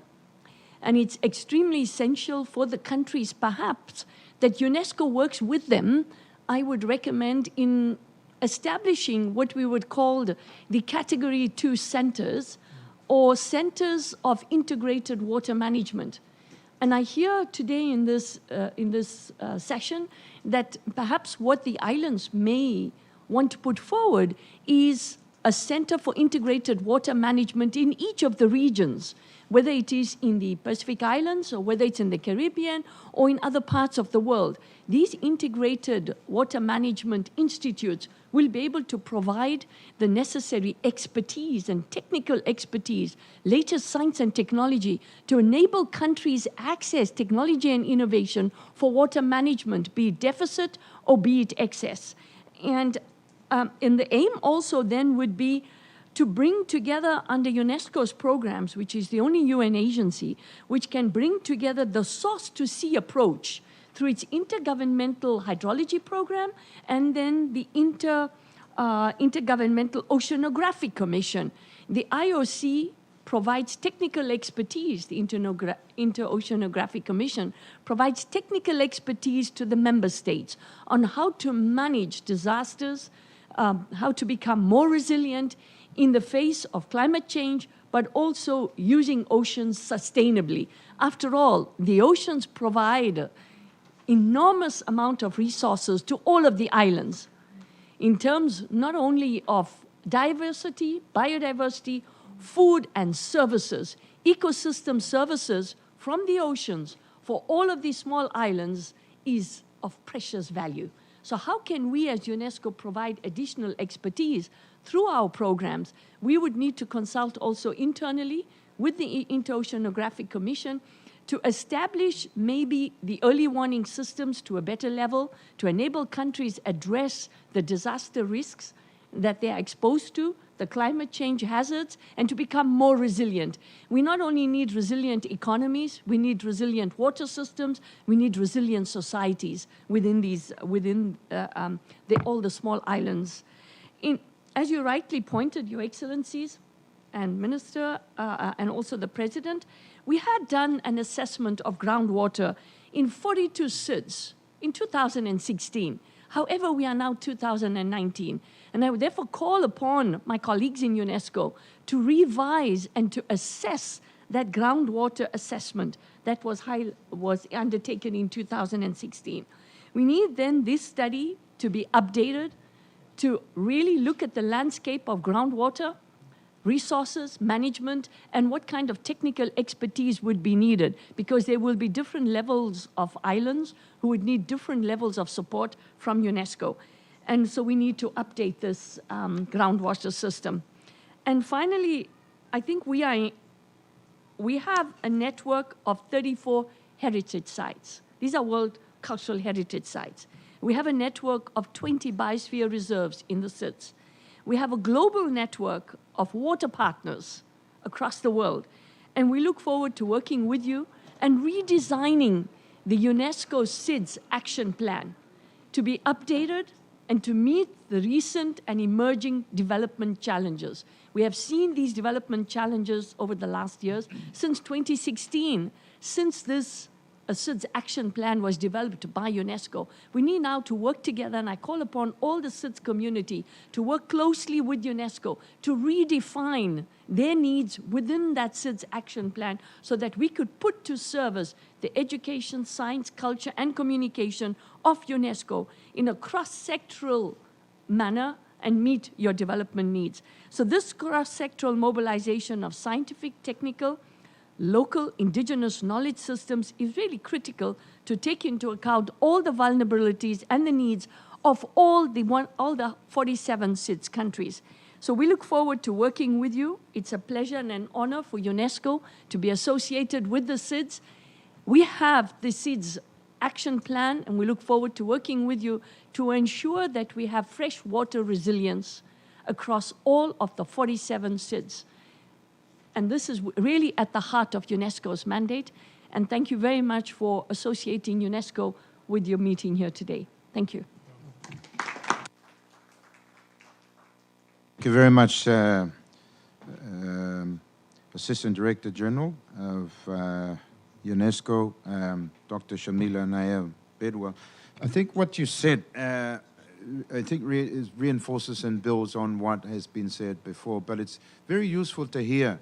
and it's extremely essential for the countries, perhaps, that UNESCO works with them. I would recommend in establishing what we would call the Category 2 centers, or centers of integrated water management. And I hear today in this session that perhaps what the islands may want to put forward is a center for integrated water management in each of the regions, whether it is in the Pacific Islands or whether it's in the Caribbean or in other parts of the world. These integrated water management institutes will be able to provide the necessary expertise and technical expertise, latest science and technology to enable countries access technology and innovation for water management, be it deficit or be it excess. And the aim also then would be to bring together under UNESCO's programs, which is the only UN agency, which can bring together the source to sea approach through its intergovernmental hydrology program and then the Intergovernmental Oceanographic Commission. The IOC provides technical expertise, the Inter-Oceanographic Commission provides technical expertise to the member states on how to manage disasters, how to become more resilient in the face of climate change, but also using oceans sustainably. After all, the oceans provide enormous amount of resources to all of the islands in terms not only of diversity, biodiversity, food and services, ecosystem services from the oceans for all of these small islands is of precious value. So how can we as UNESCO provide additional expertise through our programs? We would need to consult also internally with the Inter-Oceanographic Commission to establish maybe the early warning systems to a better level, to enable countries address the disaster risks that they are exposed to, the climate change hazards, and to become more resilient. We not only need resilient economies, we need resilient water systems, we need resilient societies within all the small islands. As you rightly pointed, Your Excellencies and Minister, and also the President, we had done an assessment of groundwater in 42 SIDS in 2016. However, we are now 2019, and I would therefore call upon my colleagues in UNESCO to revise and to assess that groundwater assessment that was undertaken in 2016. We need then this study to be updated to really look at the landscape of groundwater, resources, management, and what kind of technical expertise would be needed, because there will be different levels of islands who would need different levels of support from UNESCO. And so we need to update this groundwater system. And finally, I think we have a network of 34 heritage sites. These are World Cultural Heritage Sites. We have a network of 20 biosphere reserves in the SIDS. We have a global network of water partners across the world. And we look forward to working with you and redesigning the UNESCO SIDS action plan to be updated and to meet the recent and emerging development challenges. We have seen these development challenges over the last years. Since 2016, since this SIDS action plan was developed by UNESCO, we need now to work together, and I call upon all the SIDS community to work closely with UNESCO to redefine their needs within that SIDS action plan so that we could put to service the education, science, culture, and communication of UNESCO in a cross-sectoral manner and meet your development needs. So this cross-sectoral mobilization of scientific, technical, local indigenous knowledge systems is really critical to take into account all the vulnerabilities and the needs of all the 47 SIDS countries. So we look forward to working with you. It's a pleasure and an honor for UNESCO to be associated with the SIDS. We have the SIDS action plan, and we look forward to working with you to ensure that we have freshwater resilience across all of the 47 SIDS. And this is really at the heart of UNESCO's mandate. And thank you very much for associating UNESCO with your meeting here today. Thank you. Thank you very much, Assistant Director General of UNESCO, Dr. Shamila Nair Bedwell. I think what you said, I think reinforces and builds on what has been said before, but it's very useful to hear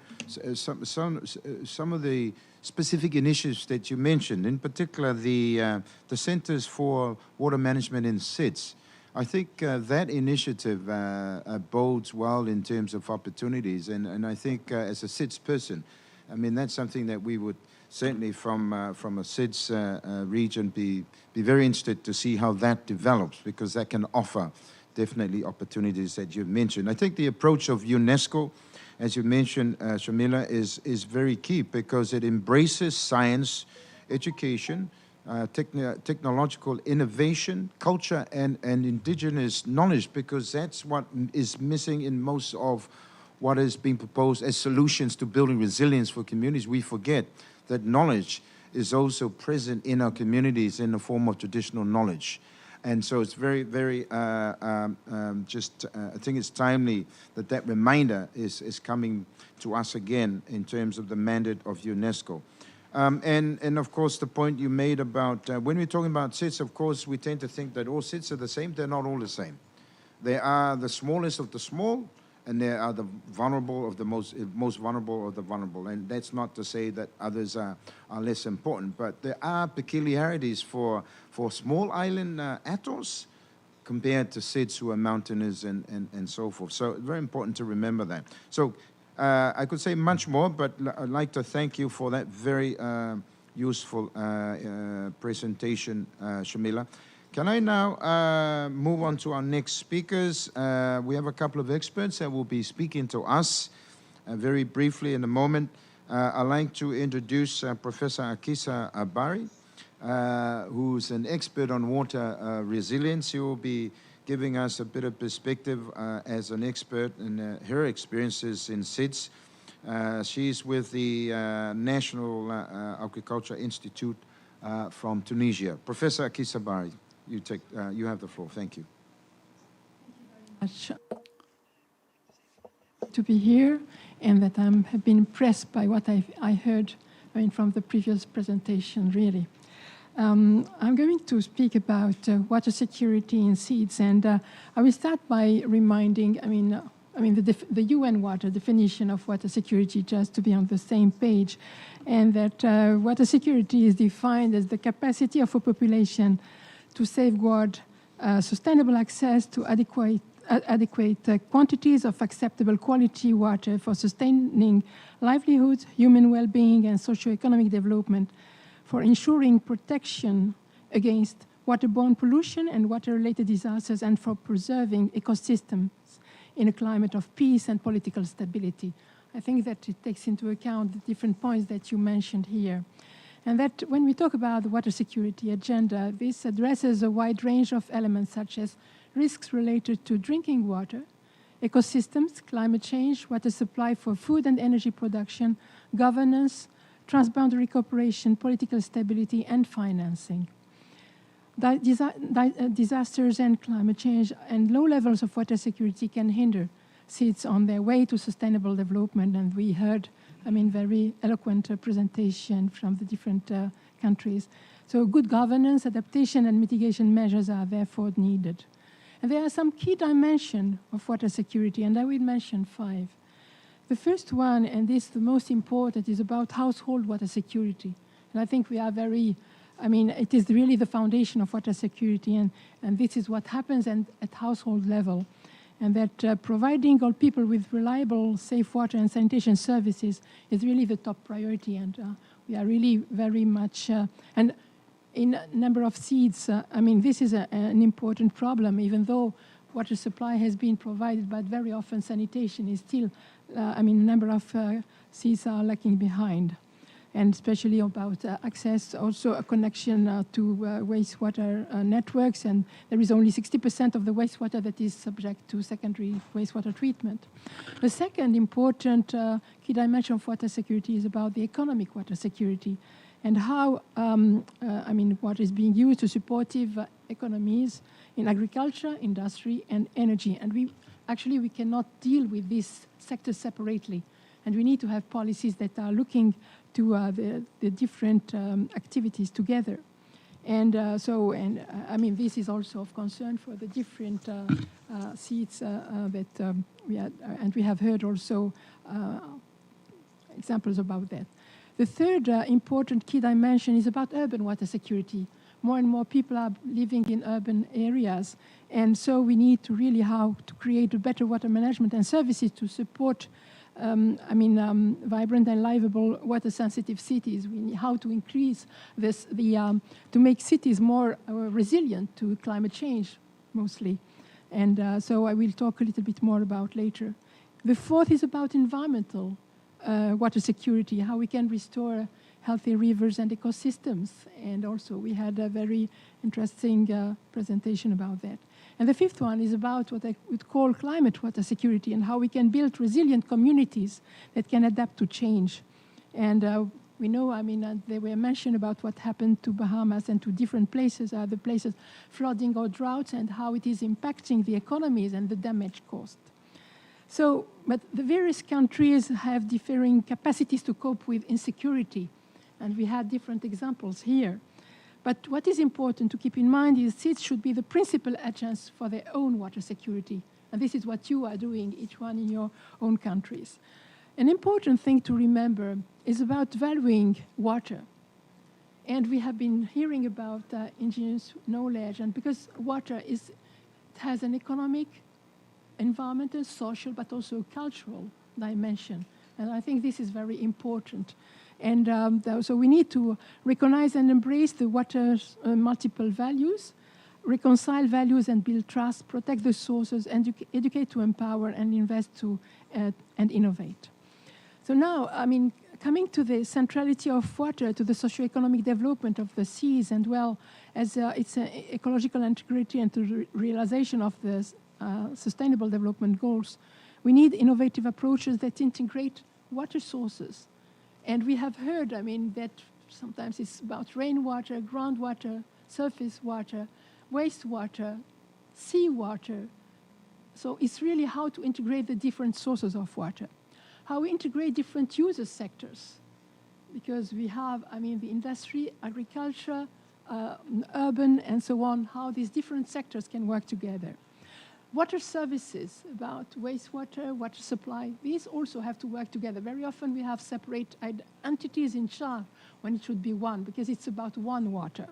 some of the specific initiatives that you mentioned, in particular the Centers for Water Management in SIDS. I think that initiative bodes well in terms of opportunities, and I think as a SIDS person, I mean, that's something that we would certainly from a SIDS region be very interested to see how that develops, because that can offer definitely opportunities that you've mentioned. I think the approach of UNESCO, as you mentioned, Shamila, is very key, because it embraces science, education, technological innovation, culture, and indigenous knowledge, because that's what is missing in most of what is being proposed as solutions to building resilience for communities. We forget that knowledge is also present in our communities in the form of traditional knowledge. And so it's very, very, I think it's timely that that reminder is coming to us again in terms of the mandate of UNESCO. And of course, the point you made about, when we're talking about SIDS, of course, we tend to think that all SIDS are the same. They're not all the same. They are the smallest of the small, and they are the vulnerable of the most vulnerable of the vulnerable. And that's not to say that others are less important, but there are peculiarities for small island atolls compared to SIDS who are mountainous and so forth. So very important to remember that. So I could say much more, but I'd like to thank you for that very useful presentation, Shamila. Can I now move on to our next speakers? We have a couple of experts that will be speaking to us very briefly in a moment. I'd like to introduce Professor Akisa Abari, who's an expert on water resilience. He will be giving us a bit of perspective as an expert in her experiences in SIDS. She's with the National Agriculture Institute from Tunisia. Professor Akisa Abari, you have the floor. Thank you. Much to be here, and that have been impressed by what I heard from the previous presentation, really. I'm going to speak about water security in SIDS, and I will start by reminding, the UN water definition of water security, just to be on the same page, and that water security is defined as the capacity of a population to safeguard sustainable access to adequate quantities of acceptable quality water for sustaining livelihoods, human well-being, and socio-economic development, for ensuring protection against waterborne pollution and water-related disasters, and for preserving ecosystems in a climate of peace and political stability. I think that it takes into account the different points that you mentioned here. And that when we talk about the water security agenda, this addresses a wide range of elements such as risks related to drinking water, ecosystems, climate change, water supply for food and energy production, governance, transboundary cooperation, political stability, and financing. Disasters and climate change and low levels of water security can hinder SIDS on their way to sustainable development, and we heard very eloquent presentation from the different countries. So good governance, adaptation, and mitigation measures are therefore needed. And there are some key dimensions of water security, and I will mention 5. The first one, and this is the most important, is about household water security. And I think we are very, it is really the foundation of water security, and this is what happens at household level. And that providing all people with reliable, safe water and sanitation services is really the top priority. And we are really very much, and in a number of SIDS, I mean, this is an important problem, even though water supply has been provided, but very often sanitation is still, I mean, a number of SIDS are lagging behind. And especially about access, also a connection to wastewater networks, and there is only 60% of the wastewater that is subject to secondary wastewater treatment. The second important key dimension of water security is about the economic water security, and how, I mean, water is being used to supportive economies in agriculture, industry, and energy. And we cannot deal with these sectors separately, and we need to have policies that are looking to the different activities together. And I mean, this is also of concern for the different SIDS that we had, and we have heard also examples about that. The third important key dimension is about urban water security. More and more people are living in urban areas, and so we need to really how to create a better water management and services to support vibrant and livable water-sensitive cities. We need how to increase this, to make cities more resilient to climate change, mostly. And so I will talk a little bit more about later. The fourth is about environmental water security, how we can restore healthy rivers and ecosystems. And also we had a very interesting presentation about that. And the fifth one is about what I would call climate water security and how we can build resilient communities that can adapt to change. And we know, I mean, they were mentioned about what happened to Bahamas and to different places, other places, flooding or droughts, and how it is impacting the economies and the damage caused. So, but the various countries have differing capacities to cope with insecurity, and we had different examples here. But what is important to keep in mind is SIDS should be the principal agents for their own water security. And this is what you are doing, each one in your own countries. An important thing to remember is about valuing water. And we have been hearing about indigenous knowledge, and because water has an economic, environmental, social, but also cultural dimension. And I think this is very important. And so we need to recognize and embrace the water's multiple values, reconcile values and build trust, protect the sources, and educate to empower and invest to and innovate. So now, I mean, coming to the centrality of water to the socio-economic development of the seas, and well, as its ecological integrity and to the realization of the sustainable development goals, we need innovative approaches that integrate water sources. And we have heard, I mean, that sometimes it's about rainwater, groundwater, surface water, wastewater, seawater. So it's really how to integrate the different sources of water, how we integrate different user sectors, because we have, I mean, the industry, agriculture, urban, and so on, how these different sectors can work together. Water services, about wastewater, water supply, these also have to work together. Very often we have separate entities in charge when it should be one, because it's about one water.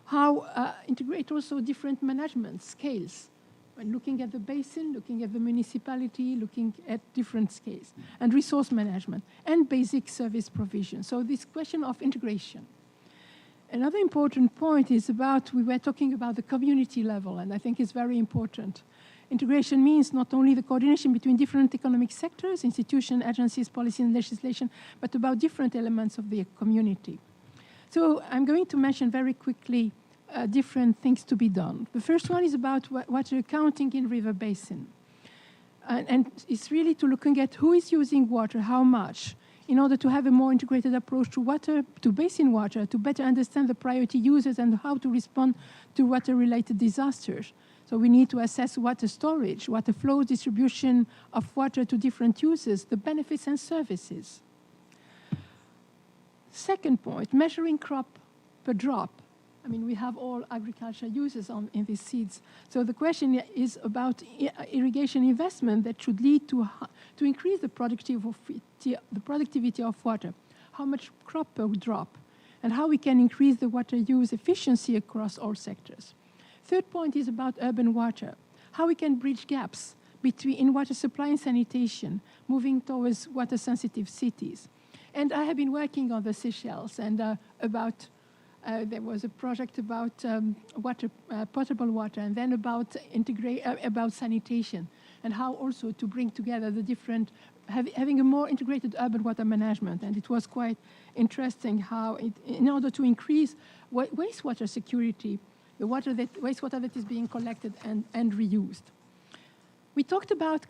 How integrate also different management scales, when looking at the basin, looking at the municipality, looking at different scales, and resource management, and basic service provision. So this question of integration. Another important point is about, we were talking about the community level, and I think it's very important. Integration means not only the coordination between different economic sectors, institutions, agencies, policy, and legislation, but about different elements of the community. So I'm going to mention very quickly different things to be done. The first one is about water accounting in river basin. And it's really to looking at who is using water, how much, in order to have a more integrated approach to water, to basin water, to better understand the priority users and how to respond to water-related disasters. So we need to assess water storage, water flow, distribution of water to different users, the benefits and services. Second point, measuring crop per drop. I mean, we have all agriculture users in these SIDS. So the question is about irrigation investment that should lead to increase the productivity of water, how much crop per drop, and how we can increase the water use efficiency across all sectors. Third point is about urban water, how we can bridge gaps in water supply and sanitation, moving towards water-sensitive cities. And I have been working on the Seychelles and about there was a project about water, potable water, and then about about sanitation, and how also to bring together the different, having a more integrated urban water management. And it was quite interesting how, in order to increase wastewater security, the wastewater that is being collected and reused. We talked about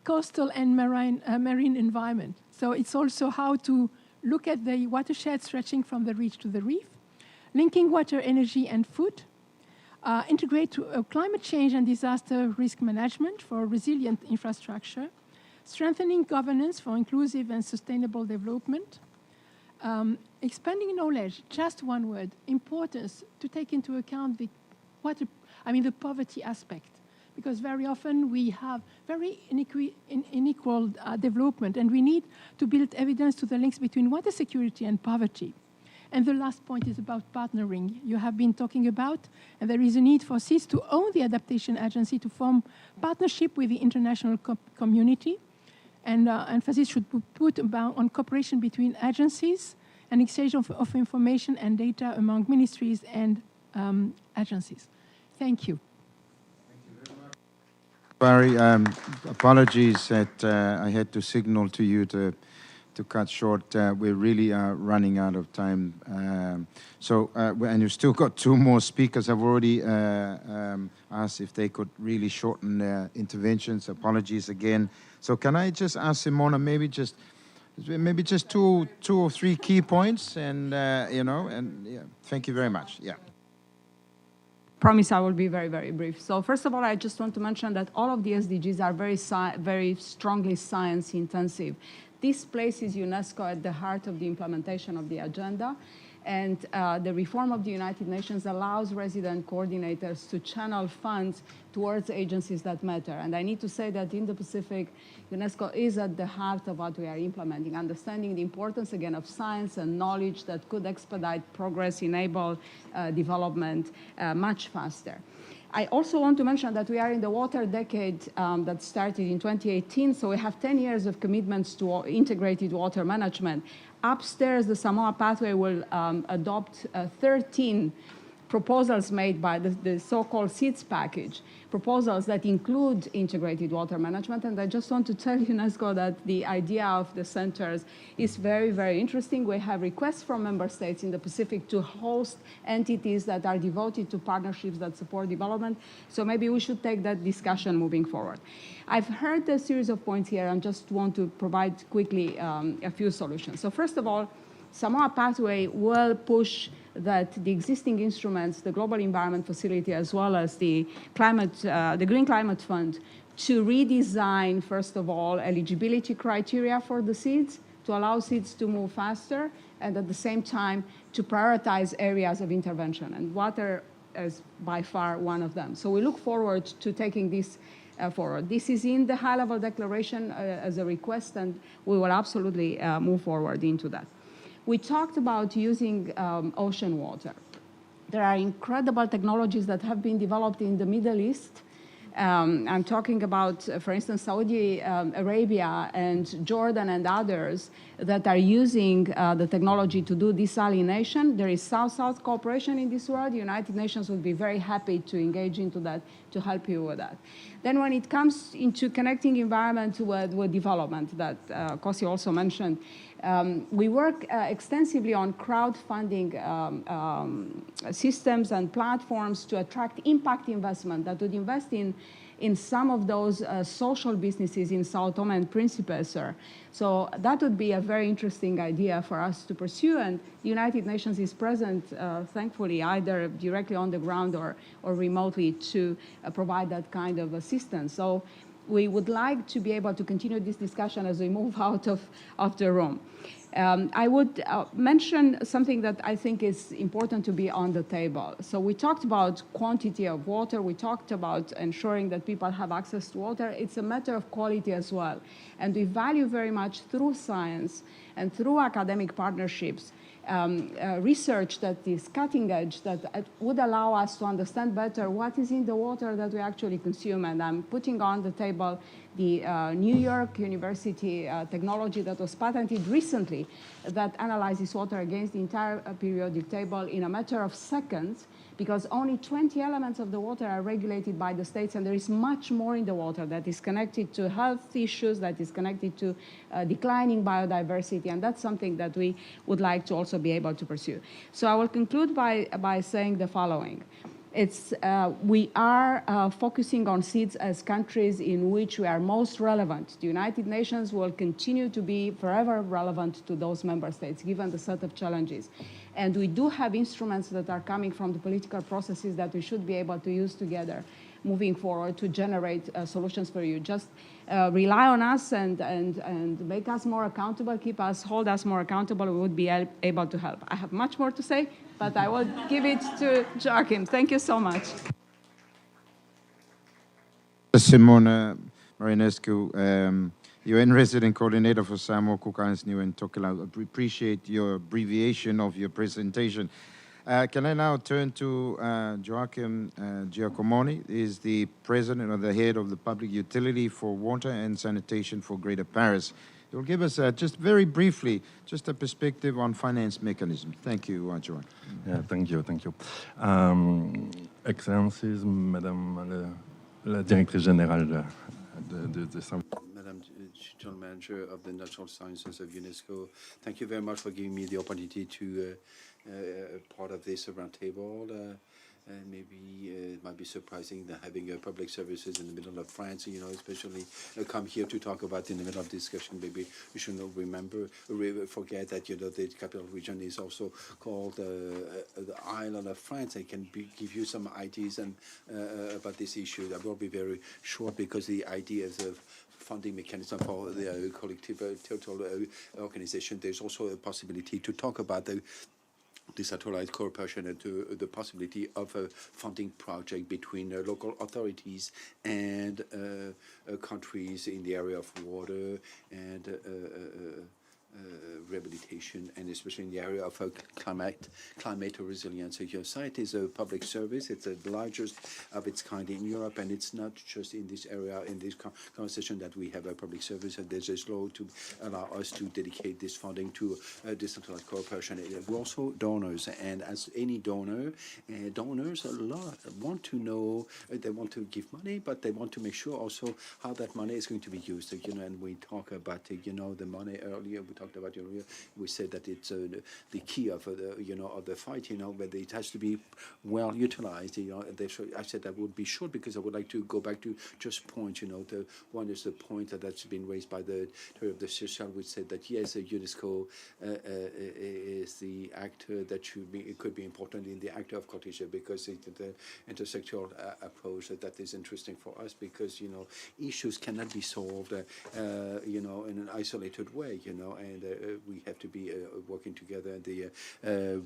coastal and marine environment. So it's also how to look at the watershed stretching from the reach to the reef, linking water, energy, and food, integrate climate change and disaster risk management for resilient infrastructure, strengthening governance for inclusive and sustainable development, expanding knowledge, just one word, importance to take into account the poverty aspect, because very often we have very unequal development, and we need to build evidence to the links between water security and poverty. And the last point is about partnering. You have been talking about, and there is a need for SIDS to own the adaptation agency to form partnership with the international community, and emphasis should be put on cooperation between agencies and exchange of information and data among ministries and agencies. Thank you. Barry, apologies that I had to signal to you to cut short. We really are running out of time. And you've still got two more speakers. I've already asked if they could really shorten their interventions. Apologies again. So can I just ask Simona, maybe just two or three key points, and yeah, thank you very much. Yeah. Promise I will be very, very brief. So first of all, I just want to mention that all of the SDGs are very strongly science intensive. This places UNESCO at the heart of the implementation of the agenda, and the reform of the United Nations allows resident coordinators to channel funds towards agencies that matter. And I need to say that in the Pacific, UNESCO is at the heart of what we are implementing, understanding the importance, again, of science and knowledge that could expedite progress, enable development much faster. I also want to mention that we are in the water decade that started in 2018, so we have 10 years of commitments to integrated water management. Upstairs, the Samoa Pathway will adopt 13 proposals made by the so-called SIDS package, proposals that include integrated water management. And I just want to tell UNESCO that the idea of the centers is very, very interesting. We have requests from member states in the Pacific to host entities that are devoted to partnerships that support development. So maybe we should take that discussion moving forward. I've heard a series of points here and just want to provide quickly a few solutions. So first of all, Samoa Pathway will push that the existing instruments, the Global Environment Facility, as well as the Green Climate Fund, to redesign, first of all, eligibility criteria for the SIDS, to allow SIDS to move faster, and at the same time, to prioritize areas of intervention. And water is by far one of them. So we look forward to taking this forward. This is in the high-level declaration as a request, and we will absolutely move forward into that. We talked about using ocean water. There are incredible technologies that have been developed in the Middle East. I'm talking about, for instance, Saudi Arabia and Jordan and others that are using the technology to do desalination. There is South-South cooperation in this world. The United Nations would be very happy to engage into that, to help you with that. Then when it comes into connecting environment with development, that Kosi also mentioned, we work extensively on crowdfunding systems and platforms to attract impact investment that would invest in some of those social businesses in São Tomé and Príncipe, sir. So that would be a very interesting idea for us to pursue, and the United Nations is present, thankfully, either directly on the ground or remotely to provide that kind of assistance. So we would like to be able to continue this discussion as we move out of the room. I would mention something that I think is important to be on the table. So we talked about quantity of water. We talked about ensuring that people have access to water. It's a matter of quality as well. And we value very much through science and through academic partnerships research that is cutting edge, that would allow us to understand better what is in the water that we actually consume. And I'm putting on the table the New York University technology that was patented recently that analyzes water against the entire periodic table in a matter of seconds, because only 20 elements of the water are regulated by the states, and there is much more in the water that is connected to health issues, that is connected to declining biodiversity, and that's something that we would like to also be able to pursue. So I will conclude by saying the following. We are focusing on SIDS as countries in which we are most relevant. The United Nations will continue to be forever relevant to those member states, given the set of challenges. And we do have instruments that are coming from the political processes that we should be able to use together moving forward to generate solutions for you. Just rely on us and make us more accountable, hold us more accountable. We would be able to help. I have much more to say, but I will give it to Joachim. Thank you so much. Simona Marinescu, UN Resident Coordinator for Samoa, Cook Islands, Niue and Tokelau. I appreciate your abbreviation of your presentation. Can I now turn to Joachim Giacomoni, is the President or the Head of the Public Utility for Water and Sanitation for Greater Paris. He'll give us, just very briefly, just a perspective on finance mechanism. Thank you, Joachim. Yeah, thank you. Excellencies, Madame la Directrice Générale de Madam General Manager of the Natural Sciences of UNESCO, thank you very much for giving me the opportunity to part of this roundtable. Maybe it might be surprising that having public services in the middle of France, especially come here to talk about in the middle of discussion. Maybe we should not forget that, the capital region is also called the island of France. I can give you some ideas about this issue. That will be very short because the idea is of funding mechanism for the collective total organization. There's also a possibility to talk about the decentralized cooperation and to the possibility of a funding project between local authorities and countries in the area of water and rehabilitation, and especially in the area of climate resilience. Your site is a public service. It's the largest of its kind in Europe, and it's not just in this area, in this conversation that we have a public service, and there's a law to allow us to dedicate this funding to decentralized cooperation. We're also donors, and as any donor, donors want to know, they want to give money, but they want to make sure also how that money is going to be used. And we talk about, the money earlier, we talked about earlier, we said that it's the key of the fight, but it has to be well utilized. I said that would be short because I would like to go back to just points. The one is the point that's been raised by the of the Seychelles, which said that yes, UNESCO is the actor that could be important in the actor of cohesion, because it's the intersectoral approach that is interesting for us, because issues cannot be solved in an isolated way, and we have to be working together. The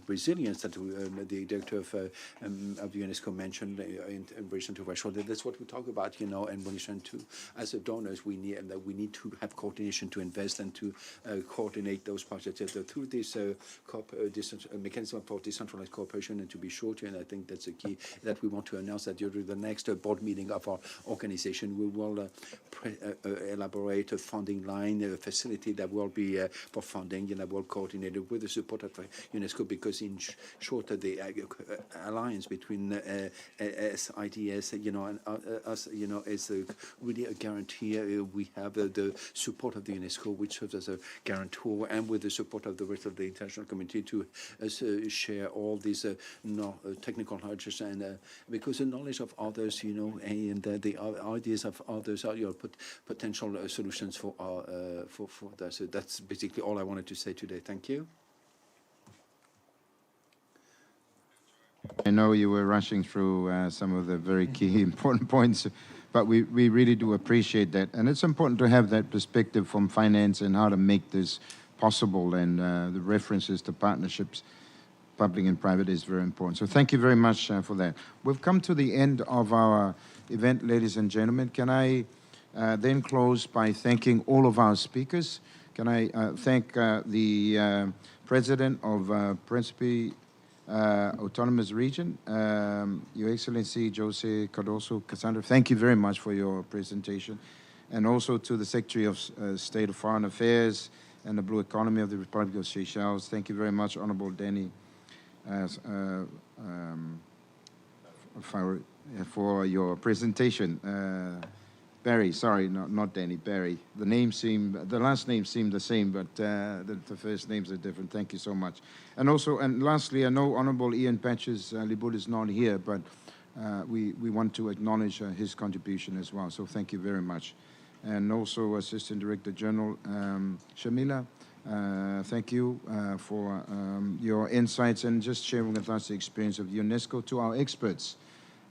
resilience that the director of the UNESCO mentioned in relation to Freshwater, that's what we talk about, and in relation to, as a donors, we need to have coordination to invest and to coordinate those projects through this mechanism for decentralized cooperation. And to be short, and I think that's a key that we want to announce, that during the next board meeting of our organization, we will elaborate a funding line, a facility that will be for funding, well coordinated with the support of UNESCO, because in short, the alliance between SIDS, and us, is really a guarantee. We have the support of the UNESCO, which serves as a guarantor, and with the support of the rest of the international community to share all these technical knowledge, and because the knowledge of others, and the ideas of others are potential solutions for that. So that's basically all I wanted to say today. Thank you. I know you were rushing through some of the very key important points, but we really do appreciate that. And it's important to have that perspective from finance and how to make this possible, and the references to partnerships, public and private, is very important. So thank you very much for that. We've come to the end of our event, ladies and gentlemen. Can I then close by thanking all of our speakers? Can I thank the President of Príncipe Autonomous Region, Your Excellency Jose Cardoso Cassandra, thank you very much for your presentation. And also to the Secretary of State of Foreign Affairs and the Blue Economy of the Republic of Seychelles. Thank you very much, Honorable Danny, for your presentation. Barry, sorry, not Danny, Barry. The last name seemed the same, but the first names are different. Thank you so much. And also, and lastly, I know Honorable Ian Patches Libud is not here, but we want to acknowledge his contribution as well. So thank you very much. And also Assistant Director General Shamila, thank you for your insights and just sharing with us the experience of UNESCO. To our experts,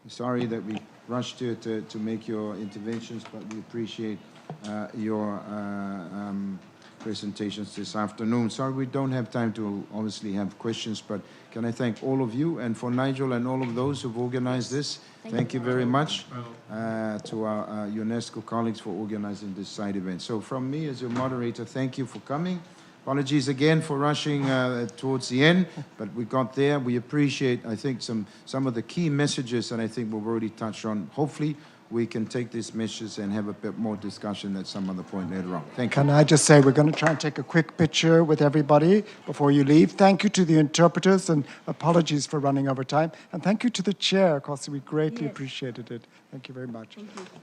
sorry that we rushed you to make your interventions, but we appreciate your presentations this afternoon. Sorry we don't have time to obviously have questions, but can I thank all of you, and for Nigel and all of those who've organized this, thank you very much to our UNESCO colleagues for organizing this side event. So from me as your moderator, thank you for coming. Apologies again for rushing towards the end, but we got there. We appreciate, I think, some of the key messages that I think we've already touched on. Hopefully, we can take these messages and have a bit more discussion at some other point later on. Thank you. Can I just say we're going to try and take a quick picture with everybody before you leave. Thank you to the interpreters, and apologies for running over time. And thank you to the chair, because we greatly appreciated it. Thank you very much. Thank you.